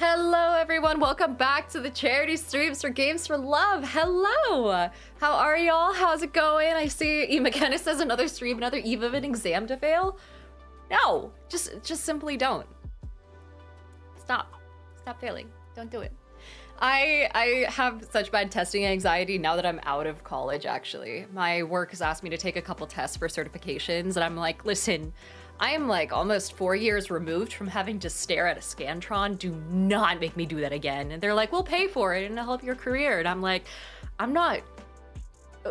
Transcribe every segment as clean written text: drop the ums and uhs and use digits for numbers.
Hello everyone, welcome back to the charity streams for Games for Love. Hello! How are y'all? How's it going? I see E. McKenna says another stream, another eve of an exam to fail. No, just simply don't. Stop failing. Don't do it. I have such bad testing anxiety now that I'm out of college, actually. My work has asked me to take a couple tests for certifications, and I'm like, listen, I am like almost 4 years removed from having to stare at a Scantron. Do not make me do that again. And they're like, we'll pay for it and it'll help your career. And I'm like, I'm not,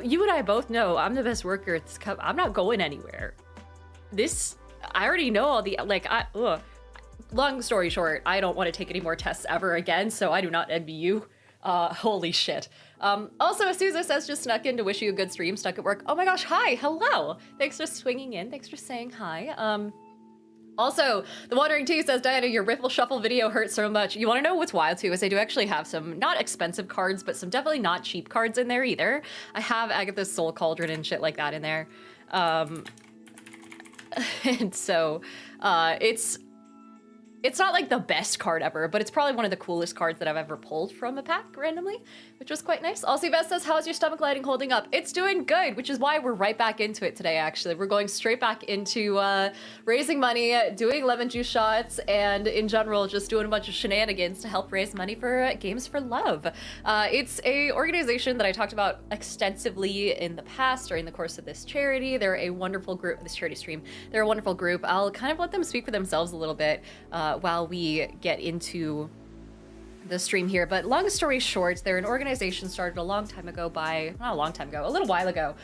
you and I both know I'm the best worker at this company. I'm not going anywhere. I already know all the, long story short, I don't want to take any more tests ever again, so I do not envy you. Holy shit. Also, Asuza says just snuck in to wish you a good stream, stuck at work. Oh my gosh, hi, hello. Thanks for swinging in, thanks for saying hi. Also, The Wandering Tea says, Diana, your Riffle Shuffle video hurts so much. You want to know what's wild too is I do actually have some not expensive cards, but some definitely not cheap cards in there either. I have Agatha's Soul Cauldron and shit like that in there. And so, it's not like the best card ever, but it's probably one of the coolest cards that I've ever pulled from a pack randomly, which was quite nice. Also, Beth says, how's your stomach lighting holding up? It's doing good, which is why we're right back into it today, actually. We're going straight back into raising money, doing lemon juice shots, and in general, just doing a bunch of shenanigans to help raise money for Games for Love. It's a organization that I talked about extensively in the past during the course of this charity. They're a wonderful group, this charity stream. They're a wonderful group. I'll kind of let them speak for themselves a little bit while we get into the stream here. But long story short, they're an organization started a long time ago not a long time ago, a little while ago,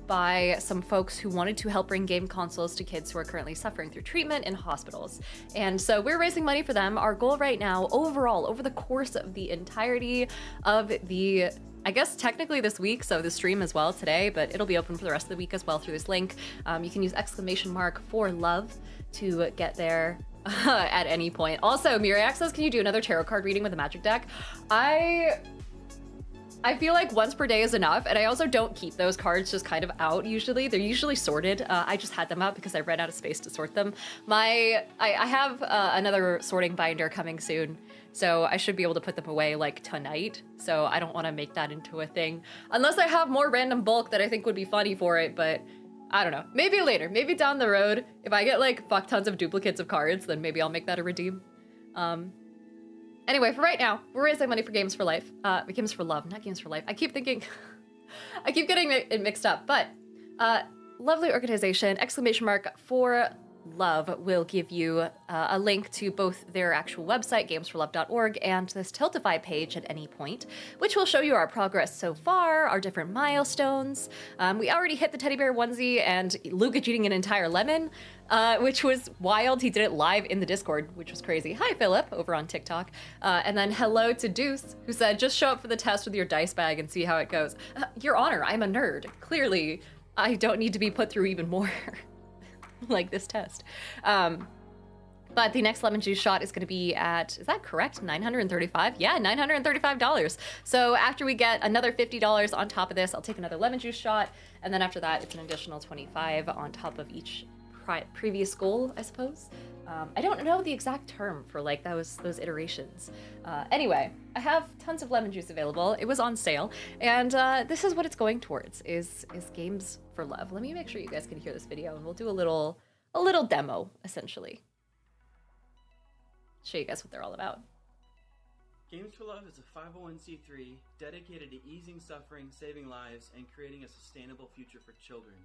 by some folks who wanted to help bring game consoles to kids who are currently suffering through treatment in hospitals. And so we're raising money for them. Our goal right now, overall, over the course of the entirety of the, I guess technically this week, so the stream as well today, but it'll be open for the rest of the week as well through this link. You can use !for_love to get there at any point. Also, Miriak says, can you do another tarot card reading with a magic deck? I feel like once per day is enough, and I also don't keep those cards just kind of out usually. They're usually sorted. I just had them out because I ran out of space to sort them. I have another sorting binder coming soon, so I should be able to put them away like tonight. So I don't want to make that into a thing. Unless I have more random bulk that I think would be funny for it, but I don't know. Maybe later, maybe down the road. If I get like fuck tons of duplicates of cards, then maybe I'll make that a redeem. Anyway, for right now, we're raising money for Games for Life. Games for Love, not Games for Life. I keep thinking, I keep getting it mixed up, but lovely organization, !for Love will give you a link to both their actual website, gamesforlove.org, and this Tiltify page at any point, which will show you our progress so far, our different milestones. We already hit the teddy bear onesie and Luke eating an entire lemon, which was wild. He did it live in the Discord, which was crazy. Hi, Philip, over on TikTok. And then hello to Deuce, who said, just show up for the test with your dice bag and see how it goes. Your Honor, I'm a nerd. Clearly, I don't need to be put through even more. Like this test. But the next lemon juice shot is going to be at, is that correct? $935? Yeah, $935. So after we get another $50 on top of this, I'll take another lemon juice shot. And then after that, it's an additional $25 on top of each previous goal, I suppose. I don't know the exact term for like those iterations. Anyway, I have tons of lemon juice available. It was on sale, and this is what it's going towards, is Games for Love. Let me make sure you guys can hear this video, and we'll do a little demo, essentially. Show you guys what they're all about. Games for Love is a 501c3 dedicated to easing suffering, saving lives, and creating a sustainable future for children.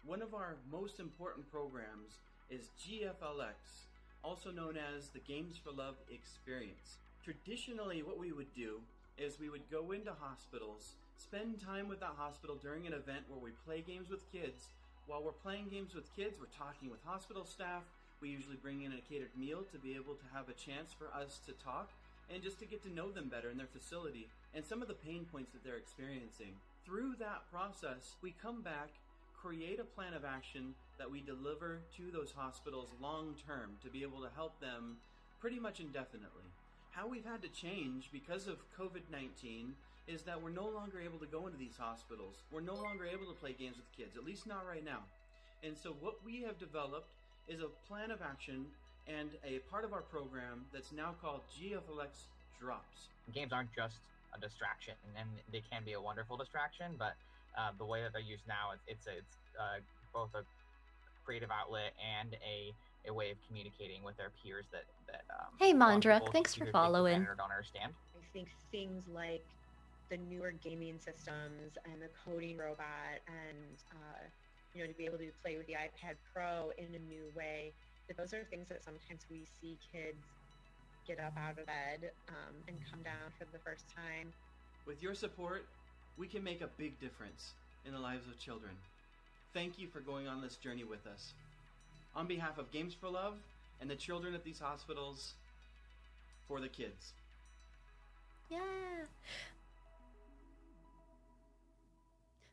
One of our most important programs is GFLX, also known as the Games for Love Experience. Traditionally, what we would do is we would go into hospitals, spend time with that hospital during an event where we play games with kids. While we're playing games with kids, we're talking with hospital staff. We usually bring in a catered meal to be able to have a chance for us to talk and just to get to know them better in their facility and some of the pain points that they're experiencing. Through that process, we come back, create a plan of action that we deliver to those hospitals long term to be able to help them pretty much indefinitely. How we've had to change because of COVID-19 is that we're no longer able to go into these hospitals. We're no longer able to play games with kids, at least not right now. And so what we have developed is a plan of action and a part of our program that's now called GFLX Drops. Games aren't just a distraction, and they can be a wonderful distraction, but the way that they're used now, it's both a creative outlet and a way of communicating with their peers that Hey a lot of Mandra, people thanks for either take for following. granted or don't understand. I think things like the newer gaming systems and the coding robot and to be able to play with the iPad Pro in a new way, that those are things that sometimes we see kids get up out of bed and come down for the first time. With your support, we can make a big difference in the lives of children. Thank you for going on this journey with us. On behalf of Games for Love and the children at these hospitals, for the kids. Yeah.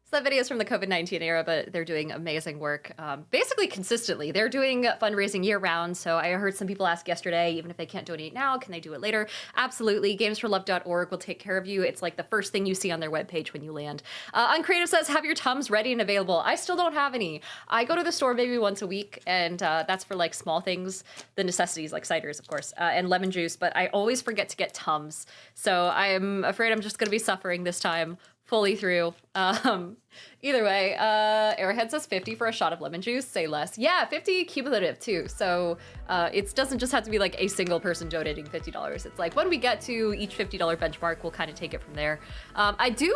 So that video is from the COVID-19 era, but they're doing amazing work, basically consistently. They're doing fundraising year-round, so I heard some people ask yesterday, even if they can't donate now, can they do it later? Absolutely. Gamesforlove.org will take care of you. It's like the first thing you see on their webpage when you land. Uncreative says, have your Tums ready and available. I still don't have any. I go to the store maybe once a week, and that's for like small things, the necessities like ciders, of course, and lemon juice, but I always forget to get Tums. So I'm afraid I'm just going to be suffering this time fully through. Either way, Airhead says 50 for a shot of lemon juice, say less. Yeah, 50 cumulative too. So it doesn't just have to be like a single person donating $50. It's like when we get to each $50 benchmark, we'll kind of take it from there. I do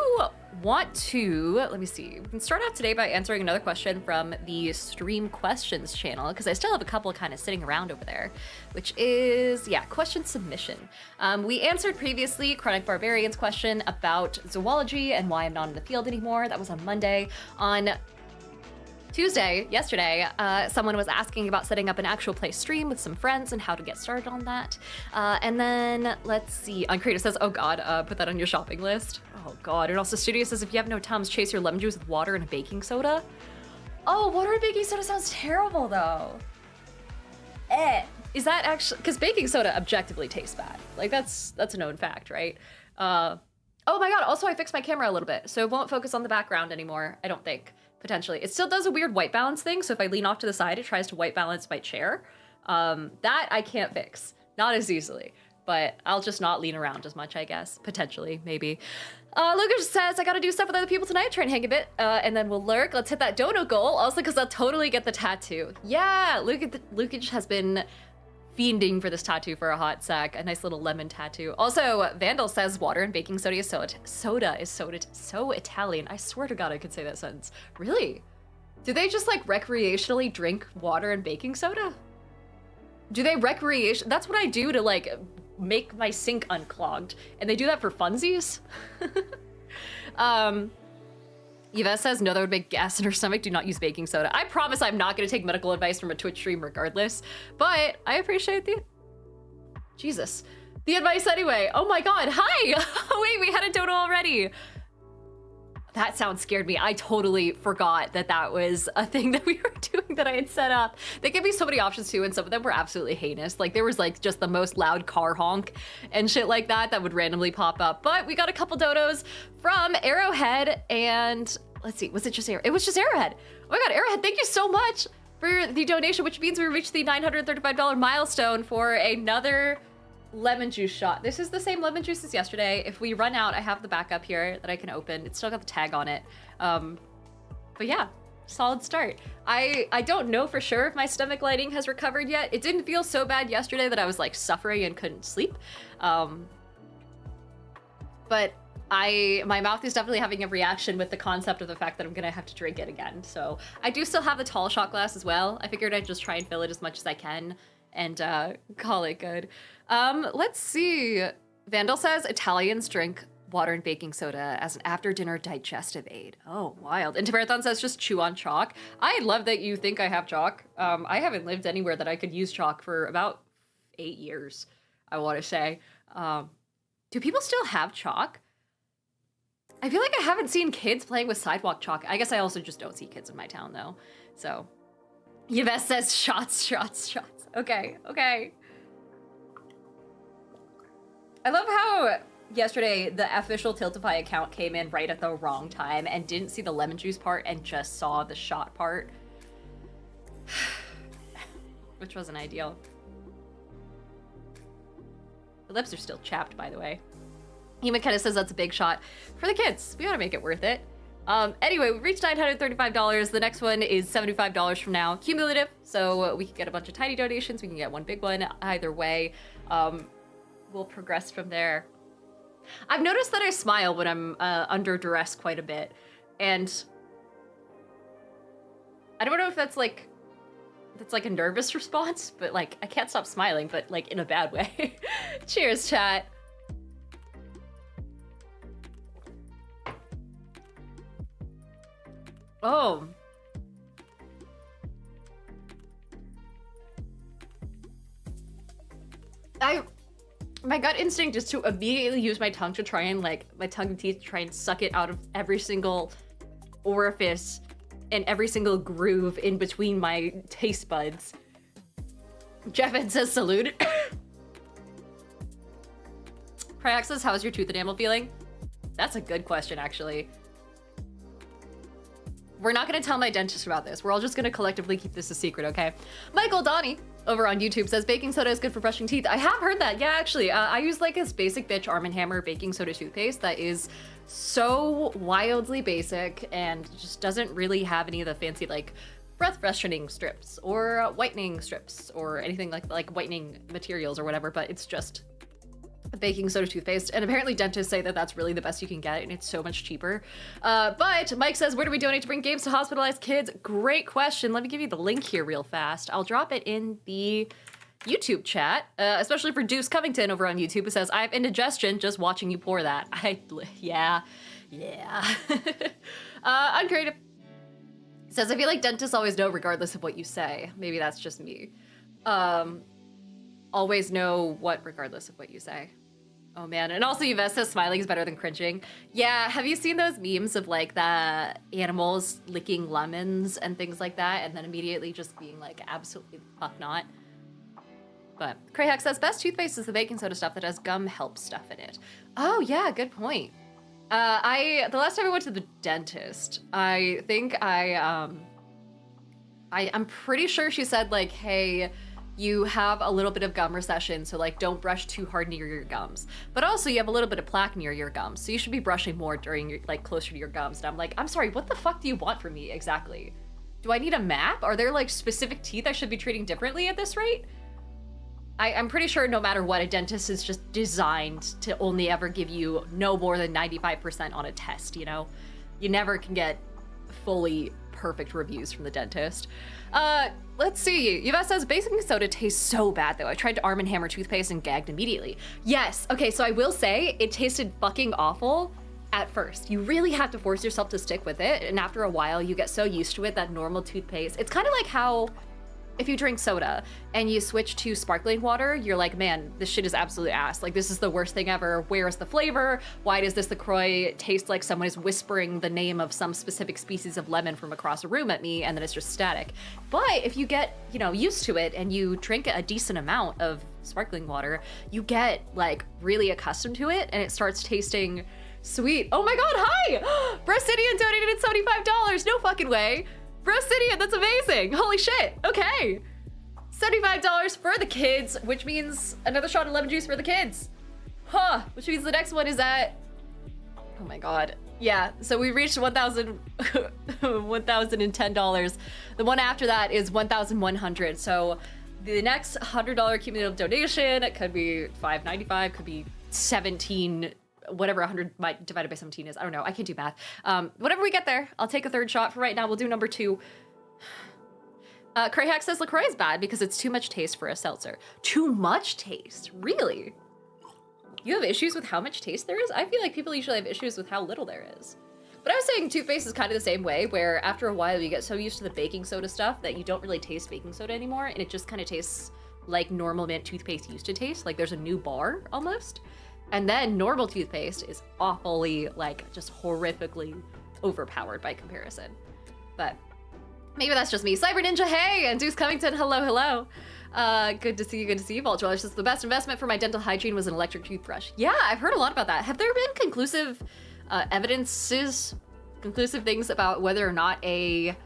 want to, let me see. We can start out today by answering another question from the Stream Questions channel, because I still have a couple kind of sitting around over there, which is, yeah, question submission. We answered previously Chronic Barbarian's question about zoology and why I'm not in the field anymore. That was on Monday. On Tuesday, yesterday, someone was asking about setting up an actual play stream with some friends and how to get started on that. And then, let's see, Uncreative says, oh god, put that on your shopping list. Oh god. And also Studio says, if you have no Tums, chase your lemon juice with water and a baking soda. Oh, water and baking soda sounds terrible though. Is that actually, because baking soda objectively tastes bad. Like that's a known fact, right? Oh my god, also I fixed my camera a little bit, so it won't focus on the background anymore, I don't think, potentially. It still does a weird white balance thing, so if I lean off to the side, it tries to white balance my chair. That I can't fix, not as easily, but I'll just not lean around as much, I guess, potentially, maybe. Lucas says, I gotta do stuff with other people tonight, try and hang a bit, and then we'll lurk. Let's hit that dono goal, also because I'll totally get the tattoo. Yeah, Lucas has been fiending for this tattoo for a hot sec, a nice little lemon tattoo. Also, Vandal says water and baking soda is so Italian. I swear to God I could say that sentence. Really? Do they just like recreationally drink water and baking soda? Do they that's what I do to like make my sink unclogged, and they do that for funsies? Yvette says, no, that would make gas in her stomach. Do not use baking soda. I promise I'm not going to take medical advice from a Twitch stream regardless, but I appreciate the advice anyway. Oh my god, hi! Wait, we had a dono already. That sound scared me. I totally forgot that was a thing that we were doing that I had set up. They give me so many options too, and some of them were absolutely heinous. Like there was like just the most loud car honk and shit like that would randomly pop up. But we got a couple donos from Arrowhead, and let's see, was it just Arrowhead? It was just Arrowhead. Oh my god, Arrowhead, thank you so much for the donation, which means we reached the $935 milestone for another lemon juice shot. This is the same lemon juice as yesterday. If we run out, I have the backup here that I can open. It's still got the tag on it. But yeah, solid start. I don't know for sure if my stomach lining has recovered yet. It didn't feel so bad yesterday that I was like suffering and couldn't sleep. But my mouth is definitely having a reaction with the concept of the fact that I'm gonna have to drink it again. So I do still have the tall shot glass as well. I figured I'd just try and fill it as much as I can and call it good. Let's see. Vandal says Italians drink water and baking soda as an after-dinner digestive aid. Oh, wild. And Tabarathon says just chew on chalk. I love that you think I have chalk. I haven't lived anywhere that I could use chalk for about 8 years, I want to say. Do people still have chalk? I feel like I haven't seen kids playing with sidewalk chalk. I guess I also just don't see kids in my town, though. So, Yves says shots. Okay. I love how yesterday the official Tiltify account came in right at the wrong time and didn't see the lemon juice part and just saw the shot part. Which wasn't ideal. The lips are still chapped, by the way. Human kind of says that's a big shot for the kids. We gotta make it worth it. Anyway, we've reached $935. The next one is $75 from now, cumulative. So we can get a bunch of tiny donations. We can get one big one. Either way, we'll progress from there. I've noticed that I smile when I'm under duress quite a bit. And I don't know if that's like a nervous response, but like I can't stop smiling, but like in a bad way. Cheers, chat. Oh. My gut instinct is to immediately use my tongue to try and my tongue and teeth to try and suck it out of every single orifice and every single groove in between my taste buds. Jeff Ed says salute. Prayak says, how's your tooth enamel feeling? That's a good question, actually. We're not gonna tell my dentist about this. We're all just gonna collectively keep this a secret, okay? Michael Donnie over on YouTube says baking soda is good for brushing teeth. I have heard that. Yeah, actually, I use like this basic bitch Arm & Hammer baking soda toothpaste that is so wildly basic and just doesn't really have any of the fancy like breath freshening strips or whitening strips or anything like whitening materials or whatever, but it's just a baking soda toothpaste, and apparently dentists say that that's really the best you can get, and it's so much cheaper. But Mike says, where do we donate to bring games to hospitalized kids? Great question. Let me give you the link here real fast. I'll drop it in the YouTube chat, especially for Deuce Covington over on YouTube. It says, I have indigestion just watching you pour that. Yeah. Uncreative says, I feel like dentists always know regardless of what you say. Maybe that's just me. Always know what regardless of what you say. Oh man, and also Yves says smiling is better than cringing. Yeah, have you seen those memes of like the animals licking lemons and things like that and then immediately just being like absolutely the fuck not? But Crayhack says best toothpaste is the baking soda stuff that has gum help stuff in it. Oh yeah, good point. The last time I went to the dentist, I think I'm pretty sure she said like, hey, you have a little bit of gum recession, so like don't brush too hard near your gums. But also you have a little bit of plaque near your gums, so you should be brushing more during your, like closer to your gums. And I'm like, I'm sorry, what the fuck do you want from me exactly? Do I need a map? Are there like specific teeth I should be treating differently at this rate? I'm pretty sure no matter what, a dentist is just designed to only ever give you no more than 95% on a test, you know? You never can get fully perfect reviews from the dentist. Let's see. Yves says baking soda tastes so bad though. I tried to Arm & Hammer toothpaste and gagged immediately. Yes. Okay, so I will say it tasted fucking awful at first. You really have to force yourself to stick with it, and after a while you get so used to it that normal toothpaste. It's kind of like how if you drink soda and you switch to sparkling water, you're like, man, this shit is absolute ass. Like, this is the worst thing ever. Where is the flavor? Why does this LaCroix taste like someone is whispering the name of some specific species of lemon from across a room at me, and then it's just static? But if you get, used to it and you drink a decent amount of sparkling water, you get like really accustomed to it and it starts tasting sweet. Oh my God, hi! Brosidian donated $75. No fucking way. Brosidian, that's amazing. Holy shit. Okay. $75 for the kids, which means another shot of lemon juice for the kids. Huh, which means the next one is at, oh my God. Yeah, so we reached $1,010. The one after that is $1,100. So the next $100 cumulative donation, it could be $5.95, could be 17, whatever 100 divided by 17 is. I don't know. I can't do math. Whatever we get there, I'll take a third shot. For right now, we'll do number 2. Crayhack says LaCroix is bad because it's too much taste for a seltzer. Too much taste? Really? You have issues with how much taste there is? I feel like people usually have issues with how little there is. But I was saying toothpaste is kind of the same way, where after a while you get so used to the baking soda stuff that you don't really taste baking soda anymore, and it just kind of tastes like normal mint toothpaste used to taste. Like there's a new bar almost. And then normal toothpaste is awfully, like, just horrifically overpowered by comparison. But maybe that's just me. Cyber Ninja, hey! And Deuce Covington, hello, hello. Good to see you, good to see you. Vault says the best investment for my dental hygiene was an electric toothbrush. Yeah, I've heard a lot about that. Have there been conclusive conclusive things about whether or not a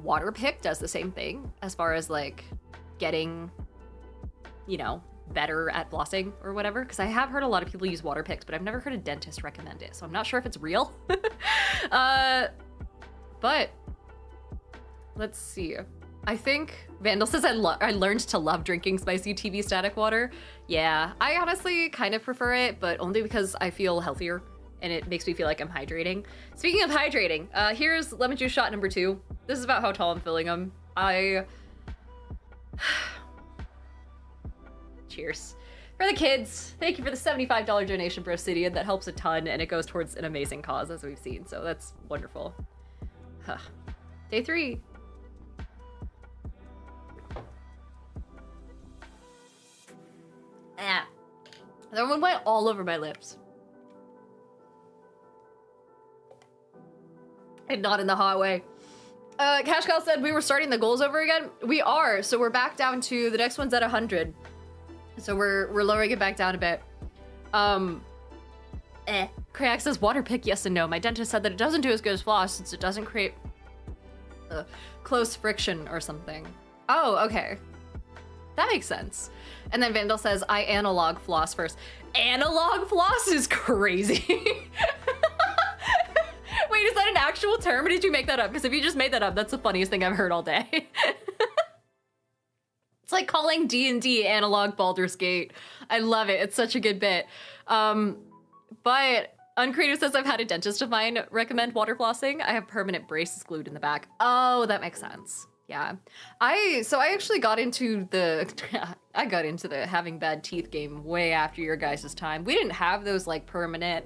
water pick does the same thing as far as, like, getting, better at flossing or whatever, because I have heard a lot of people use water picks, but I've never heard a dentist recommend it, so I'm not sure if it's real. But let's see. I think Vandal says I learned to love drinking spicy TV static water. Yeah, I honestly kind of prefer it, but only because I feel healthier and it makes me feel like I'm hydrating. Speaking of hydrating, here's lemon juice shot number 2. This is about how tall I'm filling them. Cheers. For the kids, thank you for the $75 donation, Bro Obsidian. That helps a ton, and it goes towards an amazing cause, as we've seen, so that's wonderful. Huh. Day 3. Ah. That one went all over my lips. And not in the hot way. Cash Cow said we were starting the goals over again. We are, so we're back down to, the next one's at 100. So we're lowering it back down a bit. Krayak says water pick, yes and no. My dentist said that it doesn't do as good as floss since it doesn't create close friction or something. Oh, okay. That makes sense. And then Vandal says, I analog floss first. Analog floss is crazy. Wait, is that an actual term or did you make that up? Because if you just made that up, that's the funniest thing I've heard all day. It's like calling D&D analog Baldur's Gate. I love it. It's such a good bit. But Uncreative says I've had a dentist of mine recommend water flossing. I have permanent braces glued in the back. Oh, that makes sense. Yeah. I actually got into the having bad teeth game way after your guys' time. We didn't have those like permanent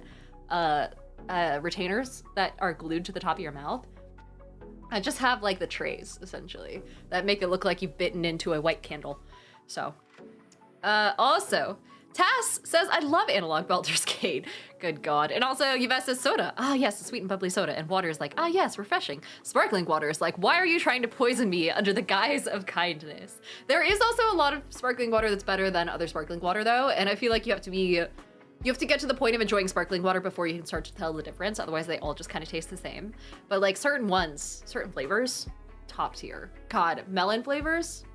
retainers that are glued to the top of your mouth. I just have like the trays essentially that make it look like you've bitten into a white candle. So also Tass says, I love analog Baldur's Gate. Good God. And also, Yves says soda. Ah, yes, a sweet and bubbly soda. And water is like, ah, yes, refreshing. Sparkling water is like, why are you trying to poison me under the guise of kindness? There is also a lot of sparkling water that's better than other sparkling water, though. And I feel like you have to get to the point of enjoying sparkling water before you can start to tell the difference. Otherwise, they all just kind of taste the same. But like certain flavors, top tier. God, melon flavors,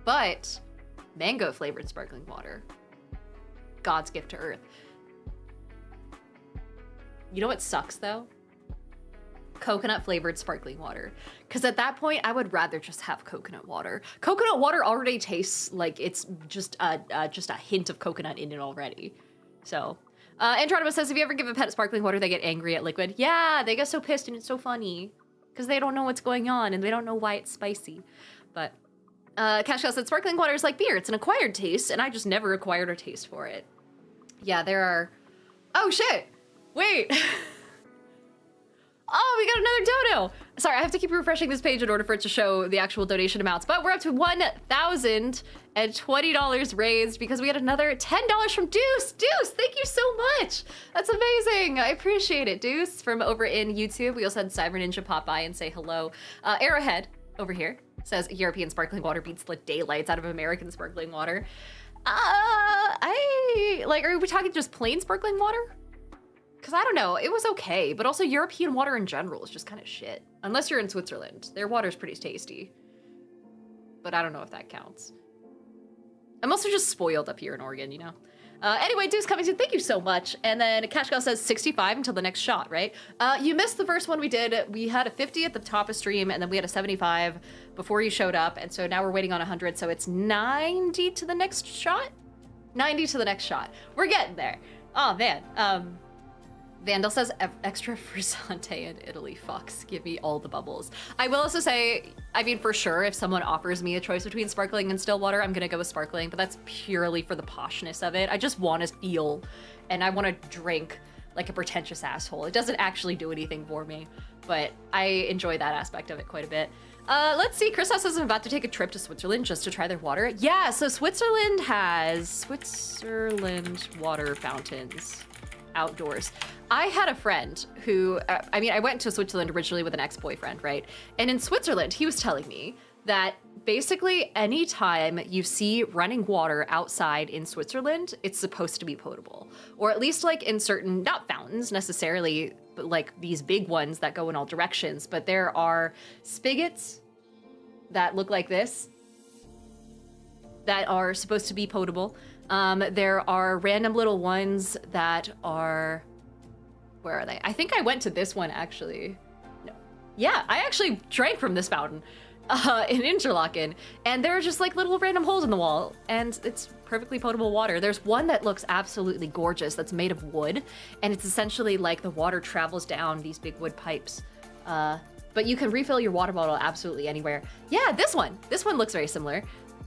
But mango flavored sparkling water, God's gift to Earth. You know what sucks though? Coconut flavored sparkling water. Because at that point, I would rather just have coconut water. Coconut water already tastes like it's just a hint of coconut in it already. So, Andronymous says, if you ever give a pet sparkling water, they get angry at liquid. Yeah, they get so pissed and it's so funny. Because they don't know what's going on and they don't know why it's spicy. But, Cashcow said, sparkling water is like beer. It's an acquired taste, and I just never acquired a taste for it. Yeah, there are... Oh, shit! Wait! Oh, we got another dono! Sorry, I have to keep refreshing this page in order for it to show the actual donation amounts, but we're up to $1,020 raised because we had another $10 from Deuce! Deuce, thank you so much! That's amazing! I appreciate it, Deuce, from over in YouTube. We also had Cyber Ninja pop by and say hello. Arrowhead, over here, says European sparkling water beats the daylights out of American sparkling water. Are we talking just plain sparkling water? Because I don't know, it was okay, but also European water in general is just kind of shit. Unless you're in Switzerland. Their water's pretty tasty. But I don't know if that counts. I'm also just spoiled up here in Oregon, you know? Anyway, Deuce coming soon, thank you so much. And then Cash Gal says 65 until the next shot, right? You missed the first one we did. We had a 50 at the top of stream, and then we had a 75 before you showed up, and so now we're waiting on 100, so it's 90 to the next shot? 90 to the next shot. We're getting there. Oh, man. Vandal says extra frizzante in Italy. Fox, give me all the bubbles. I will also say, I mean, for sure, if someone offers me a choice between sparkling and still water, I'm gonna go with sparkling, but that's purely for the poshness of it. I just want to feel, and I want to drink like a pretentious asshole. It doesn't actually do anything for me, but I enjoy that aspect of it quite a bit. Let's see, Chris says I'm about to take a trip to Switzerland just to try their water. Yeah, so Switzerland has Switzerland water fountains outdoors. I had a friend who, I went to Switzerland originally with an ex-boyfriend, right? And in Switzerland, he was telling me that basically anytime you see running water outside in Switzerland, it's supposed to be potable. Or at least like in certain, not fountains necessarily, but like these big ones that go in all directions, but there are spigots that look like this. that are supposed to be potable. There are random little ones that are... Where are they? I think I went to this one, actually. No. Yeah, I actually drank from this fountain in Interlaken, and there are just like little random holes in the wall, and it's perfectly potable water. There's one that looks absolutely gorgeous that's made of wood, and it's essentially like the water travels down these big wood pipes. But you can refill your water bottle absolutely anywhere. Yeah, this one looks very similar.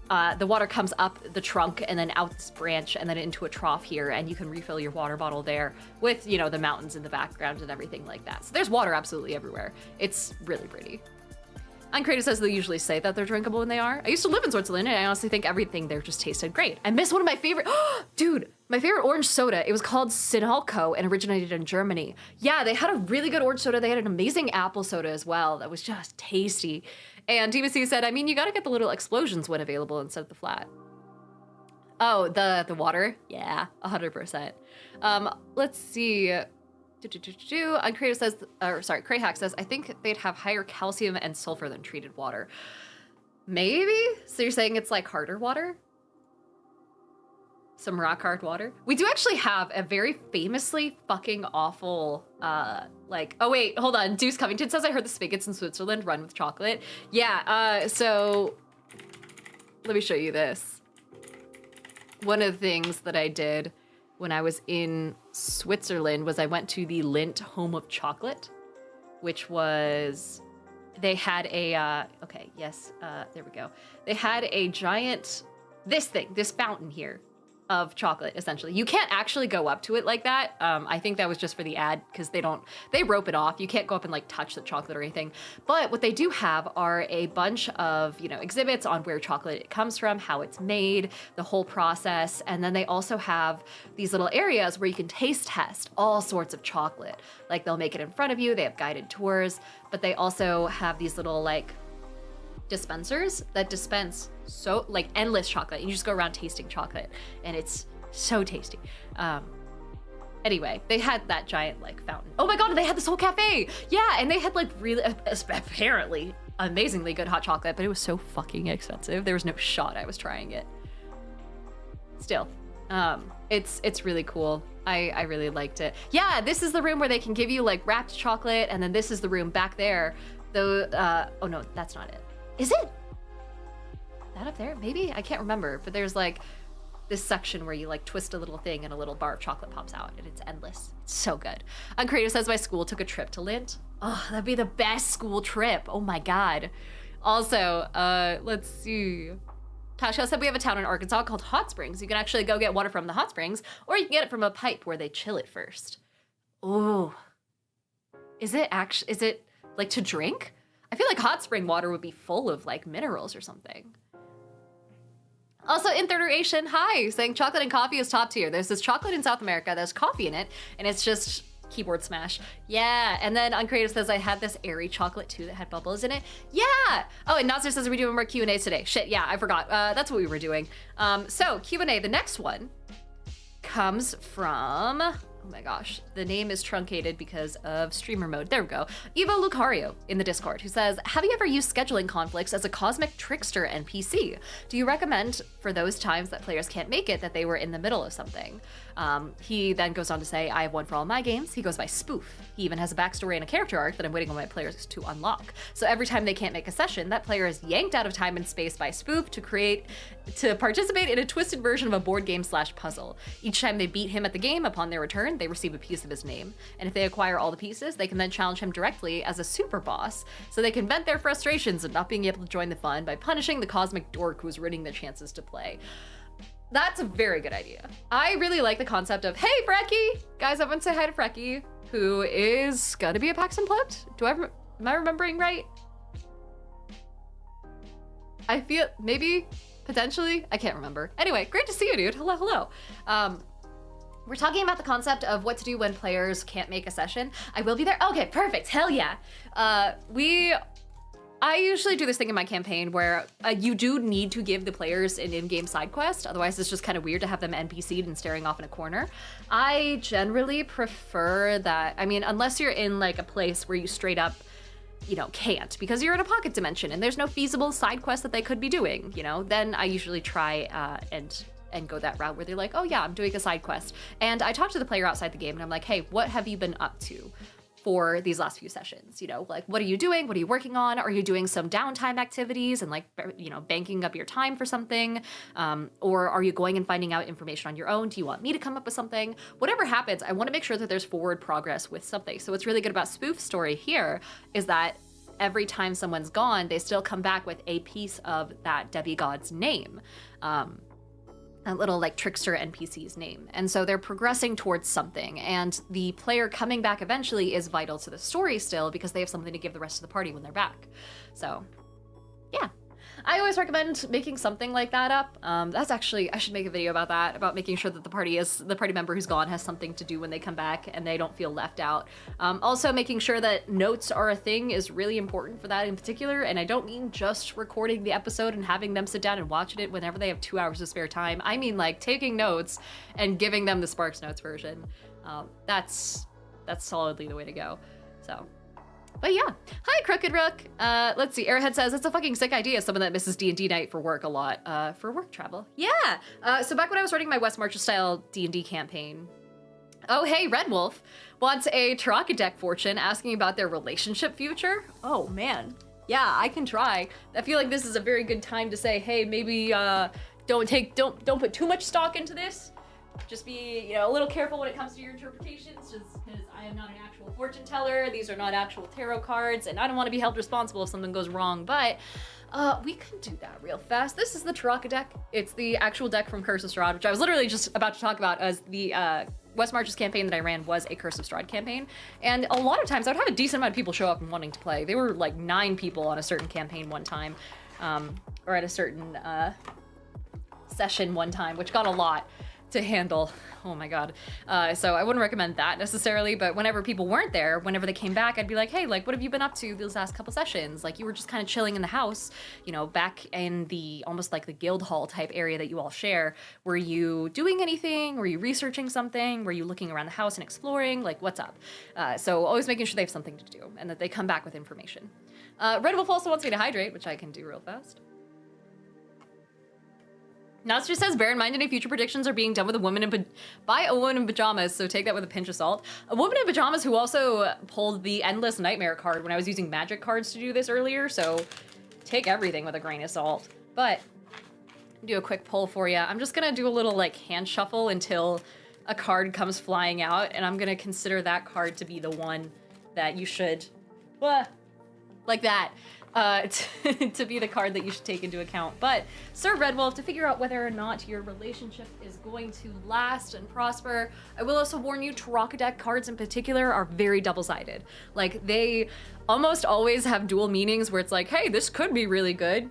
The water comes up the trunk and then out this branch and then into a trough here, and you can refill your water bottle there with, you know, the mountains in the background and everything like that. So there's water absolutely everywhere. It's really pretty. Uncreative says they usually say that they're drinkable when they are. I used to live in Switzerland, and I honestly think everything there just tasted great. I miss one of my favorite, dude, my favorite orange soda. It was called Sinalco and originated in Germany. Yeah, they had a really good orange soda. They had an amazing apple soda as well that was just tasty. And TBC said, I mean, you gotta get the little explosions when available instead of the flat. Oh, the water? Yeah, 100%. Let's see. Uncreative says, Crayhack says, I think they'd have higher calcium and sulfur than treated water. Maybe? So you're saying it's like harder water? Some rock hard water? We do actually have a very famously fucking awful, oh wait, hold on. Deuce Covington says, I heard the spigots in Switzerland run with chocolate. Yeah, so let me show you this. One of the things that I did when I was in Switzerland was I went to the Lindt Home of Chocolate, which was, they had a, there we go. They had a giant, this fountain here of chocolate, essentially. You can't actually go up to it like that. I think that was just for the ad, because they rope it off. You can't go up and like touch the chocolate or anything. But what they do have are a bunch of, you know, exhibits on where chocolate comes from, how it's made, the whole process. And then they also have these little areas where you can taste test all sorts of chocolate. Like they'll make it in front of you, they have guided tours, but they also have these little like dispensers that dispense so like endless chocolate. You just go around tasting chocolate and it's so tasty. Anyway, they had that giant like fountain. Oh my god, they had this whole cafe. Yeah, and they had like really apparently amazingly good hot chocolate, but it was so fucking expensive. There was no shot I was trying it. Still, it's really cool. I really liked it. Yeah, this is the room where they can give you like wrapped chocolate, and then this is the room back there. Oh no, that's not it. Is it? That up there? Maybe? I can't remember, but there's like this section where you like twist a little thing and a little bar of chocolate pops out, and it's endless. It's so good. Uncreative says my school took a trip to Lindt. Oh, that'd be the best school trip. Oh my god. Also, let's see. Tasha said we have a town in Arkansas called Hot Springs. You can actually go get water from the hot springs, or you can get it from a pipe where they chill it first. Ooh. Is it like to drink? I feel like hot spring water would be full of like minerals or something. Also, in Third Iteration, hi, saying chocolate and coffee is top tier. There's this chocolate in South America, there's coffee in it, and it's just keyboard smash. Yeah, and then Uncreative says I had this airy chocolate too that had bubbles in it. Yeah! Oh, and Nasser says, are we doing more Q&As today? Shit, yeah, I forgot. That's what we were doing. So, Q&A, the next one comes from... Oh my gosh, the name is truncated because of streamer mode. There we go. Evo Lucario in the Discord, who says, have you ever used scheduling conflicts as a cosmic trickster NPC? Do you recommend for those times that players can't make it that they were in the middle of something? He then goes on to say, I have one for all my games. He goes by Spoof. He even has a backstory and a character arc that I'm waiting on my players to unlock. So every time they can't make a session, that player is yanked out of time and space by Spoof to participate in a twisted version of a board game / puzzle. Each time they beat him at the game, upon their return, they receive a piece of his name. And if they acquire all the pieces, they can then challenge him directly as a super boss, so they can vent their frustrations of not being able to join the fun by punishing the cosmic dork who's ruining their chances to play. That's a very good idea. I really like the concept of, hey, Frecky! Guys, everyone say hi to Frecky, who is gonna be a PAX Unplugged? Am I remembering right? I feel, maybe, potentially, I can't remember. Anyway, great to see you, dude. Hello, hello. We're talking about the concept of what to do when players can't make a session. I will be there. Okay, perfect, hell yeah. I usually do this thing in my campaign where you do need to give the players an in-game side quest, otherwise it's just kind of weird to have them NPC'd and staring off in a corner. I generally prefer that, I mean, unless you're in like a place where you straight up you know, can't because you're in a pocket dimension and there's no feasible side quest that they could be doing, you know, then I usually try and go that route where they're like, oh yeah, I'm doing a side quest. And I talk to the player outside the game and I'm like, hey, what have you been up to for these last few sessions? You know, like, what are you doing? What are you working on? Are you doing some downtime activities and like, you know, banking up your time for something? Or are you going and finding out information on your own? Do you want me to come up with something? Whatever happens, I want to make sure that there's forward progress with something. So what's really good about Spoof Story here is that every time someone's gone, they still come back with a piece of that demigod's name. A little like trickster NPC's name. And so they're progressing towards something, and the player coming back eventually is vital to the story still because they have something to give the rest of the party when they're back. So yeah, I always recommend making something like that up. That's actually, I should make a video about that, about making sure that the party member who's gone has something to do when they come back and they don't feel left out. Also making sure that notes are a thing is really important for that in particular. And I don't mean just recording the episode and having them sit down and watch it whenever they have 2 hours of spare time. I mean like taking notes and giving them the Sparks Notes version. That's solidly the way to go. So. But yeah, hi Crooked Rook. Let's see, Airhead says, it's a fucking sick idea, someone that misses D&D night for work a lot. For work travel. Yeah, so back when I was running my West Marches style D&D campaign, oh hey, Red Wolf wants a Taraka deck fortune asking about their relationship future. Oh man, yeah, I can try. I feel like this is a very good time to say, hey, maybe don't put too much stock into this. Just be, you know, a little careful when it comes to your interpretations, just because I am not an actual fortune teller. These are not actual tarot cards, and I don't want to be held responsible if something goes wrong, but we can do that real fast. This is the Taraka deck. It's the actual deck from Curse of Strahd, which I was literally just about to talk about, as the West Marches campaign that I ran was a Curse of Strahd campaign. And a lot of times I would have a decent amount of people show up and wanting to play. There were like 9 people on a certain campaign one time, or at a certain session one time, which got a lot to handle. Oh my god. So I wouldn't recommend that necessarily, but whenever people weren't there, whenever they came back, I'd be like, hey, like, what have you been up to these last couple sessions? Like, you were just kind of chilling in the house, you know, back in the almost like the guild hall type area that you all share. Were you doing anything? Were you researching something? Were you looking around the house and exploring? Like, what's up? So always making sure they have something to do and that they come back with information. Red Wolf also wants me to hydrate, which I can do real fast. Nostra says, bear in mind any future predictions are being done with by a woman in pajamas, so take that with a pinch of salt. A woman in pajamas who also pulled the Endless Nightmare card when I was using magic cards to do this earlier, so take everything with a grain of salt. But, do a quick pull for you. I'm just gonna do a little, like, hand shuffle until a card comes flying out, and I'm gonna consider that card to be the one that you should, like that. To be the card that you should take into account. But Sir Red Wolf, to figure out whether or not your relationship is going to last and prosper, I will also warn you, Taraka deck cards in particular are very double-sided. Like, they almost always have dual meanings where it's like, hey, this could be really good,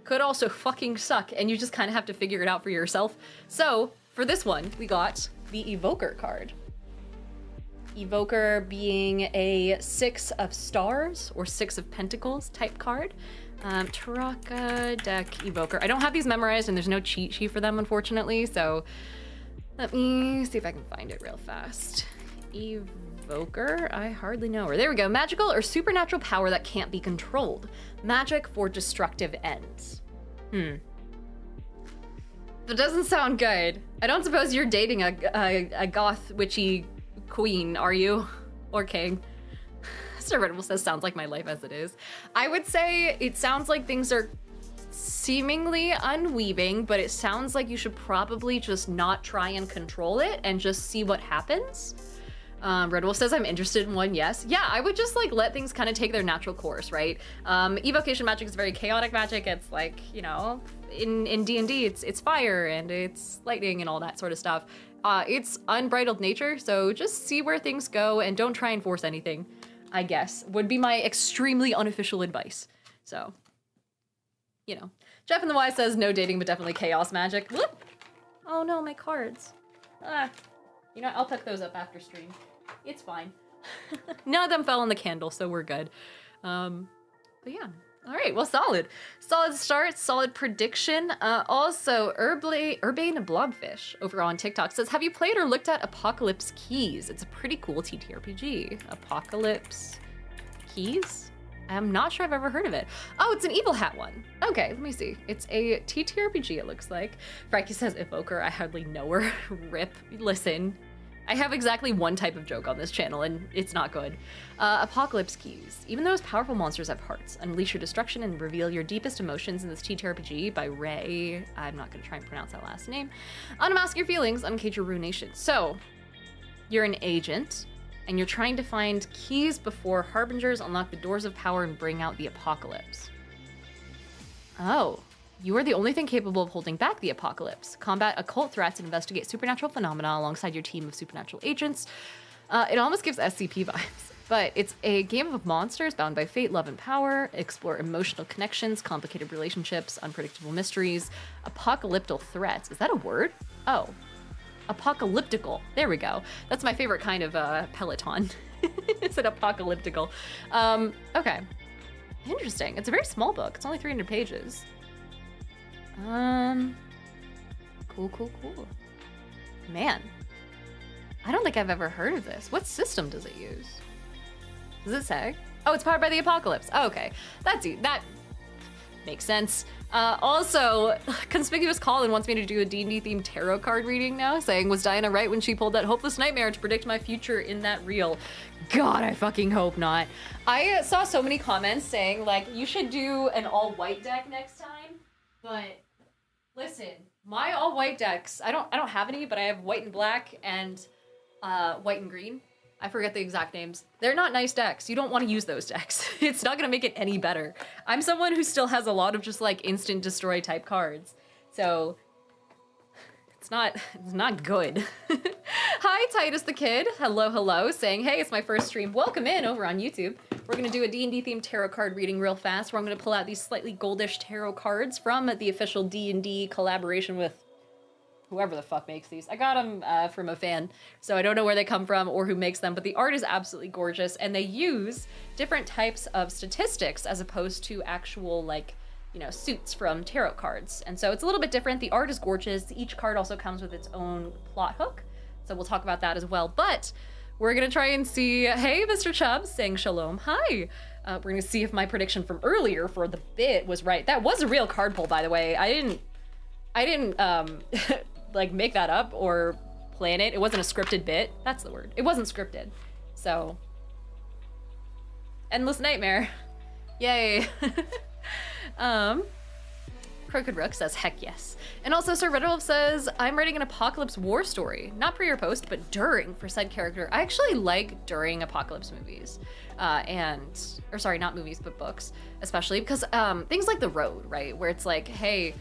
could also fucking suck, and you just kind of have to figure it out for yourself. So, for this one, we got the Evoker card. Evoker being a 6 of stars or 6 of pentacles type card. Taraka deck Evoker. I don't have these memorized and there's no cheat sheet for them, unfortunately, so let me see if I can find it real fast. Evoker, I hardly know her. There we go. Magical or supernatural power that can't be controlled. Magic for destructive ends. That doesn't sound good. I don't suppose you're dating a goth witchy queen, are you? Or king? Sir Red Wolf says, sounds like my life as it is. I would say it sounds like things are seemingly unweaving, but it sounds like you should probably just not try and control it and just see what happens. Red Wolf says, I'm interested in one, yes. Yeah, I would just like let things kind of take their natural course, right? Evocation magic is very chaotic magic. It's like, you know, in D&D, it's fire and it's lightning and all that sort of stuff. It's unbridled nature, so just see where things go and don't try and force anything, I guess, would be my extremely unofficial advice. So, you know. Jeff in the Y says, no dating, but definitely chaos magic. Whoop! Oh no, my cards. You know, I'll pick those up after stream. It's fine. None of them fell in the candle, so we're good. But yeah. All right, well, solid. Solid start, solid prediction. Also, Urbane Blobfish over on TikTok says, have you played or looked at Apocalypse Keys? It's a pretty cool TTRPG. Apocalypse Keys? I'm not sure I've ever heard of it. Oh, it's an Evil Hat one. Okay, let me see. It's a TTRPG, it looks like. Frankie says Evoker, I hardly know her. Rip. Listen, I have exactly one type of joke on this channel, and it's not good. Apocalypse Keys. Even those powerful monsters have hearts. Unleash your destruction and reveal your deepest emotions in this TTRPG by Ray. I'm not going to try and pronounce that last name. Unmask your feelings, uncage your ruination. So, you're an agent, and you're trying to find keys before harbingers unlock the doors of power and bring out the apocalypse. Oh. You are the only thing capable of holding back the apocalypse. Combat occult threats and investigate supernatural phenomena alongside your team of supernatural agents. It almost gives SCP vibes, but it's a game of monsters bound by fate, love, and power. Explore emotional connections, complicated relationships, unpredictable mysteries, apocalyptic threats. Is that a word? Oh, apocalyptical. There we go. That's my favorite kind of Peloton. It's an apocalyptical. Okay. Interesting. It's a very small book. It's only 300 pages. Cool. Man, I don't think I've ever heard of this. What system does it use? Does it say? Oh, it's powered by the apocalypse. Oh, okay, that makes sense. Also, Conspicuous Colin wants me to do a D&D themed tarot card reading now, saying, was Diana right when she pulled that hopeless nightmare to predict my future in that reel? God, I fucking hope not. I saw so many comments saying, like, you should do an all-white deck next time, but listen, my all-white decks, I don't have any, but I have white and black and white and green. I forget the exact names. They're not nice decks. You don't want to use those decks. It's not going to make it any better. I'm someone who still has a lot of just like instant destroy type cards. So it's not good. Hi, Titus the Kid. Hello, saying, hey, it's my first stream. Welcome in over on YouTube. We're going to do a D&D themed tarot card reading real fast, where I'm going to pull out these slightly goldish tarot cards from the official D&D collaboration with whoever the fuck makes these. I got them from a fan, so I don't know where they come from or who makes them, but the art is absolutely gorgeous, and they use different types of statistics as opposed to actual, like, you know, suits from tarot cards. And so it's a little bit different. The art is gorgeous. Each card also comes with its own plot hook, so we'll talk about that as well. But we're gonna try and see, hey, Mr. Chubbs, saying shalom, hi. We're gonna see if my prediction from earlier for the bit was right. That was a real card pull, by the way. I didn't like make that up or plan it. It wasn't a scripted bit. That's the word. It wasn't scripted. So, Endless Nightmare. Yay. Crooked Rook says, heck yes. And also, Sir Redwolf says, I'm writing an apocalypse war story. Not pre or post, but during for said character. I actually like during apocalypse movies. Or sorry, not movies, but books. Especially because things like The Road, right? Where it's like, hey,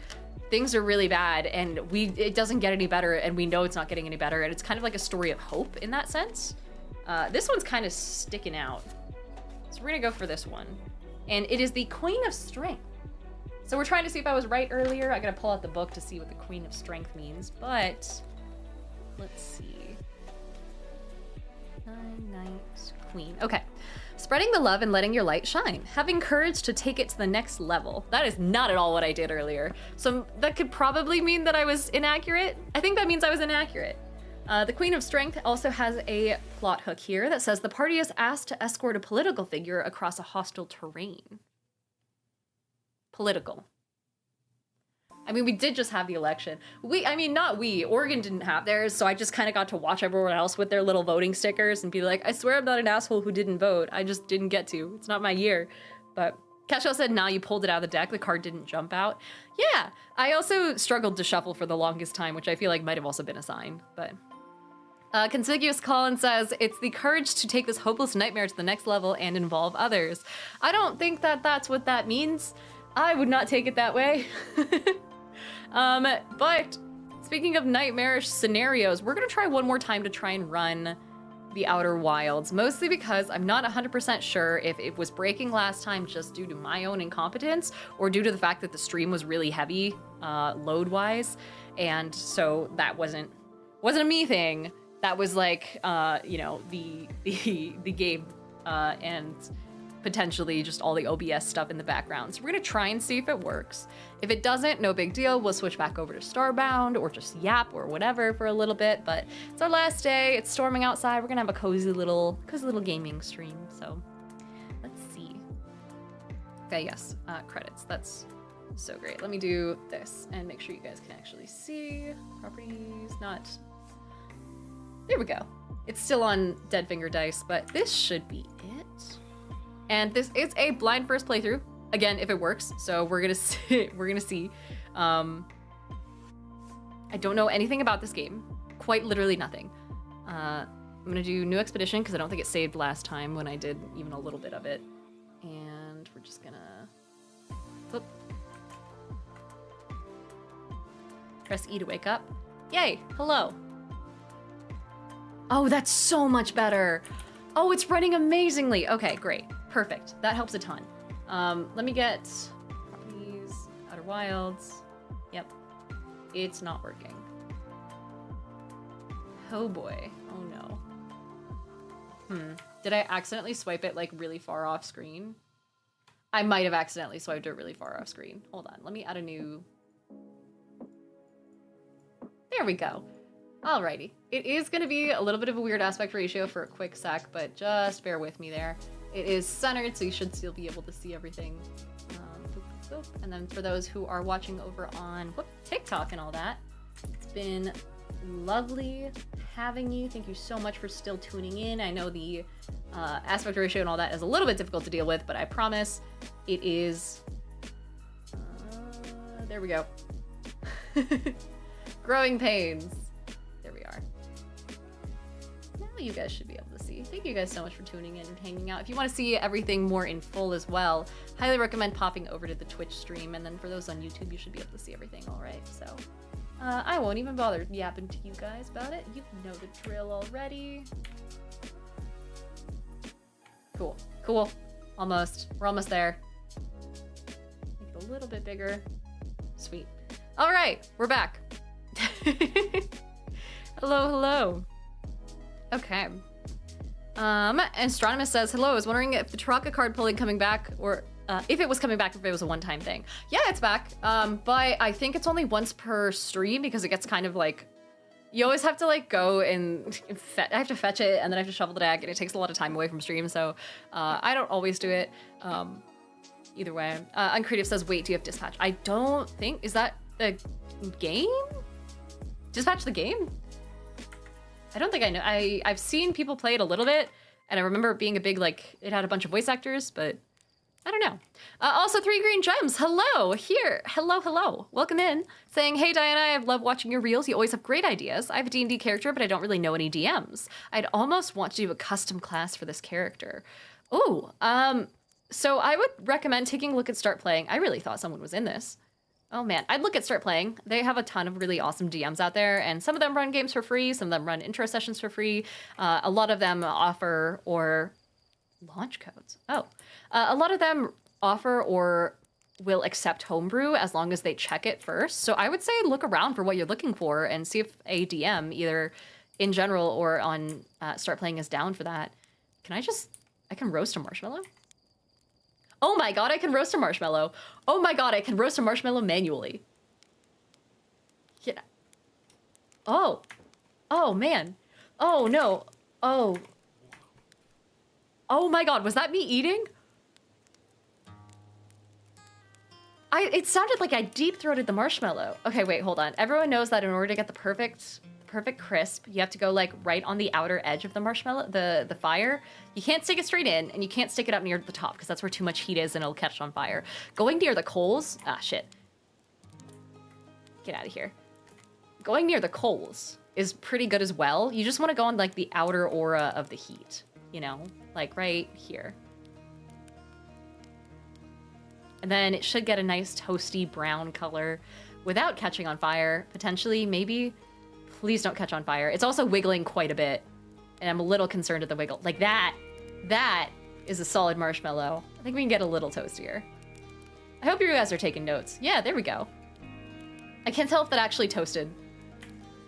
things are really bad and it doesn't get any better and we know it's not getting any better. And it's kind of like a story of hope in that sense. This one's kind of sticking out. So we're gonna go for this one. And it is the Queen of Strength. So we're trying to see if I was right earlier. I gotta pull out the book to see what the Queen of Strength means, but let's see. Knight, Queen. Okay. Spreading the love and letting your light shine. Having courage to take it to the next level. That is not at all what I did earlier. So that could probably mean that I was inaccurate. I think that means I was inaccurate. The Queen of Strength also has a plot hook here that says the party is asked to escort a political figure across a hostile terrain. Political. I mean, we did just have the election. Oregon didn't have theirs, so I just kind of got to watch everyone else with their little voting stickers and be like, I swear I'm not an asshole who didn't vote. I just didn't get to. It's not my year. But Cashel said, nah, you pulled it out of the deck. The card didn't jump out. Yeah, I also struggled to shuffle for the longest time, which I feel like might have also been a sign, but... Conspicuous Colin says, it's the courage to take this hopeless nightmare to the next level and involve others. I don't think that that's what that means. I would not take it that way. But speaking of nightmarish scenarios, we're gonna try one more time to try and run the Outer Wilds, mostly because I'm not 100% sure if it was breaking last time just due to my own incompetence or due to the fact that the stream was really heavy, load-wise, and so that wasn't a me thing. That was like, the game, and potentially just all the OBS stuff in the background. So we're gonna try and see if it works. If it doesn't, no big deal. We'll switch back over to Starbound or just Yap or whatever for a little bit, but it's our last day. It's storming outside. We're gonna have a cozy little gaming stream. So let's see. Okay, yes, credits. That's so great. Let me do this and make sure you guys can actually see. Properties, not... There we go. It's still on Dead Finger Dice, but this should be it. And this is a blind first playthrough. Again, if it works, so we're gonna see. We're gonna see. I don't know anything about this game. Quite literally nothing. I'm gonna do new expedition because I don't think it saved last time when I did even a little bit of it. And we're just gonna... Whoop. Press E to wake up. Yay, hello. Oh, that's so much better. Oh, it's running amazingly. Okay, great, perfect. That helps a ton. Let me get properties, Outer Wilds. Yep, it's not working. Oh boy, oh no. Did I accidentally swipe it like really far off screen? I might have accidentally swiped it really far off screen. Hold on, let me add a new... There we go. Alrighty. It is going to be a little bit of a weird aspect ratio for a quick sec, but just bear with me there. It is centered, so you should still be able to see everything. And then for those who are watching over on TikTok and all that, it's been lovely having you. Thank you so much for still tuning in. I know the aspect ratio and all that is a little bit difficult to deal with, but I promise it is... there we go. Growing pains. There we are. Now you guys should be able to see. Thank you guys so much for tuning in and hanging out. If you want to see everything more in full as well, highly recommend popping over to the Twitch stream. And then for those on YouTube, you should be able to see everything all right. So I won't even bother yapping to you guys about it. You know the drill already. Cool. Cool. Almost. We're almost there. Make it a little bit bigger. Sweet. All right. We're back. Hello, hello. Okay. Astronomus says, hello, I was wondering if the Taraka card pulling coming back, or if it was coming back, if it was a one-time thing. Yeah, it's back, but I think it's only once per stream because it gets kind of like, you always have to like go and, I have to fetch it and then I have to shovel the deck and it takes a lot of time away from stream, so I don't always do it. Either way. Uncreative says, wait, do you have dispatch? I don't think, is that the game? Dispatch the game? I don't think I know. I've seen people play it a little bit, and I remember it being a big, like, it had a bunch of voice actors, but I don't know. Also, 3 green gems. Hello, here. Hello, hello. Welcome in. Saying, hey, Diana, I love watching your reels. You always have great ideas. I have a D&D character, but I don't really know any DMs. I'd almost want to do a custom class for this character. Oh, so I would recommend taking a look at Start Playing. I really thought someone was in this. Oh man, I'd look at Start Playing. They have a ton of really awesome DMs out there, and some of them run games for free, some of them run intro sessions for free. A lot of them offer or launch codes. Oh, a lot of them offer or will accept homebrew as long as they check it first. So I would say look around for what you're looking for and see if a DM, either in general or on Start Playing, is down for that. I can roast a marshmallow? Oh my god, I can roast a marshmallow. Oh my god, I can roast a marshmallow manually. Yeah. Oh. Oh, man. Oh, no. Oh. Oh my god, was that me eating? It sounded like I deep-throated the marshmallow. Okay, wait, hold on. Everyone knows that in order to get the perfect crisp, you have to go like right on the outer edge of the marshmallow, the fire. You can't stick it straight in, and you can't stick it up near the top because that's where too much heat is and it'll catch on fire. Going near the coals, shit. Get out of here. Going near the coals is pretty good as well. You just want to go on like the outer aura of the heat, you know, like right here. And then it should get a nice toasty brown color without catching on fire, potentially, maybe. Please don't catch on fire. It's also wiggling quite a bit, and I'm a little concerned at the wiggle. Like that is a solid marshmallow. I think we can get a little toastier. I hope you guys are taking notes. Yeah, there we go. I can't tell if that actually toasted.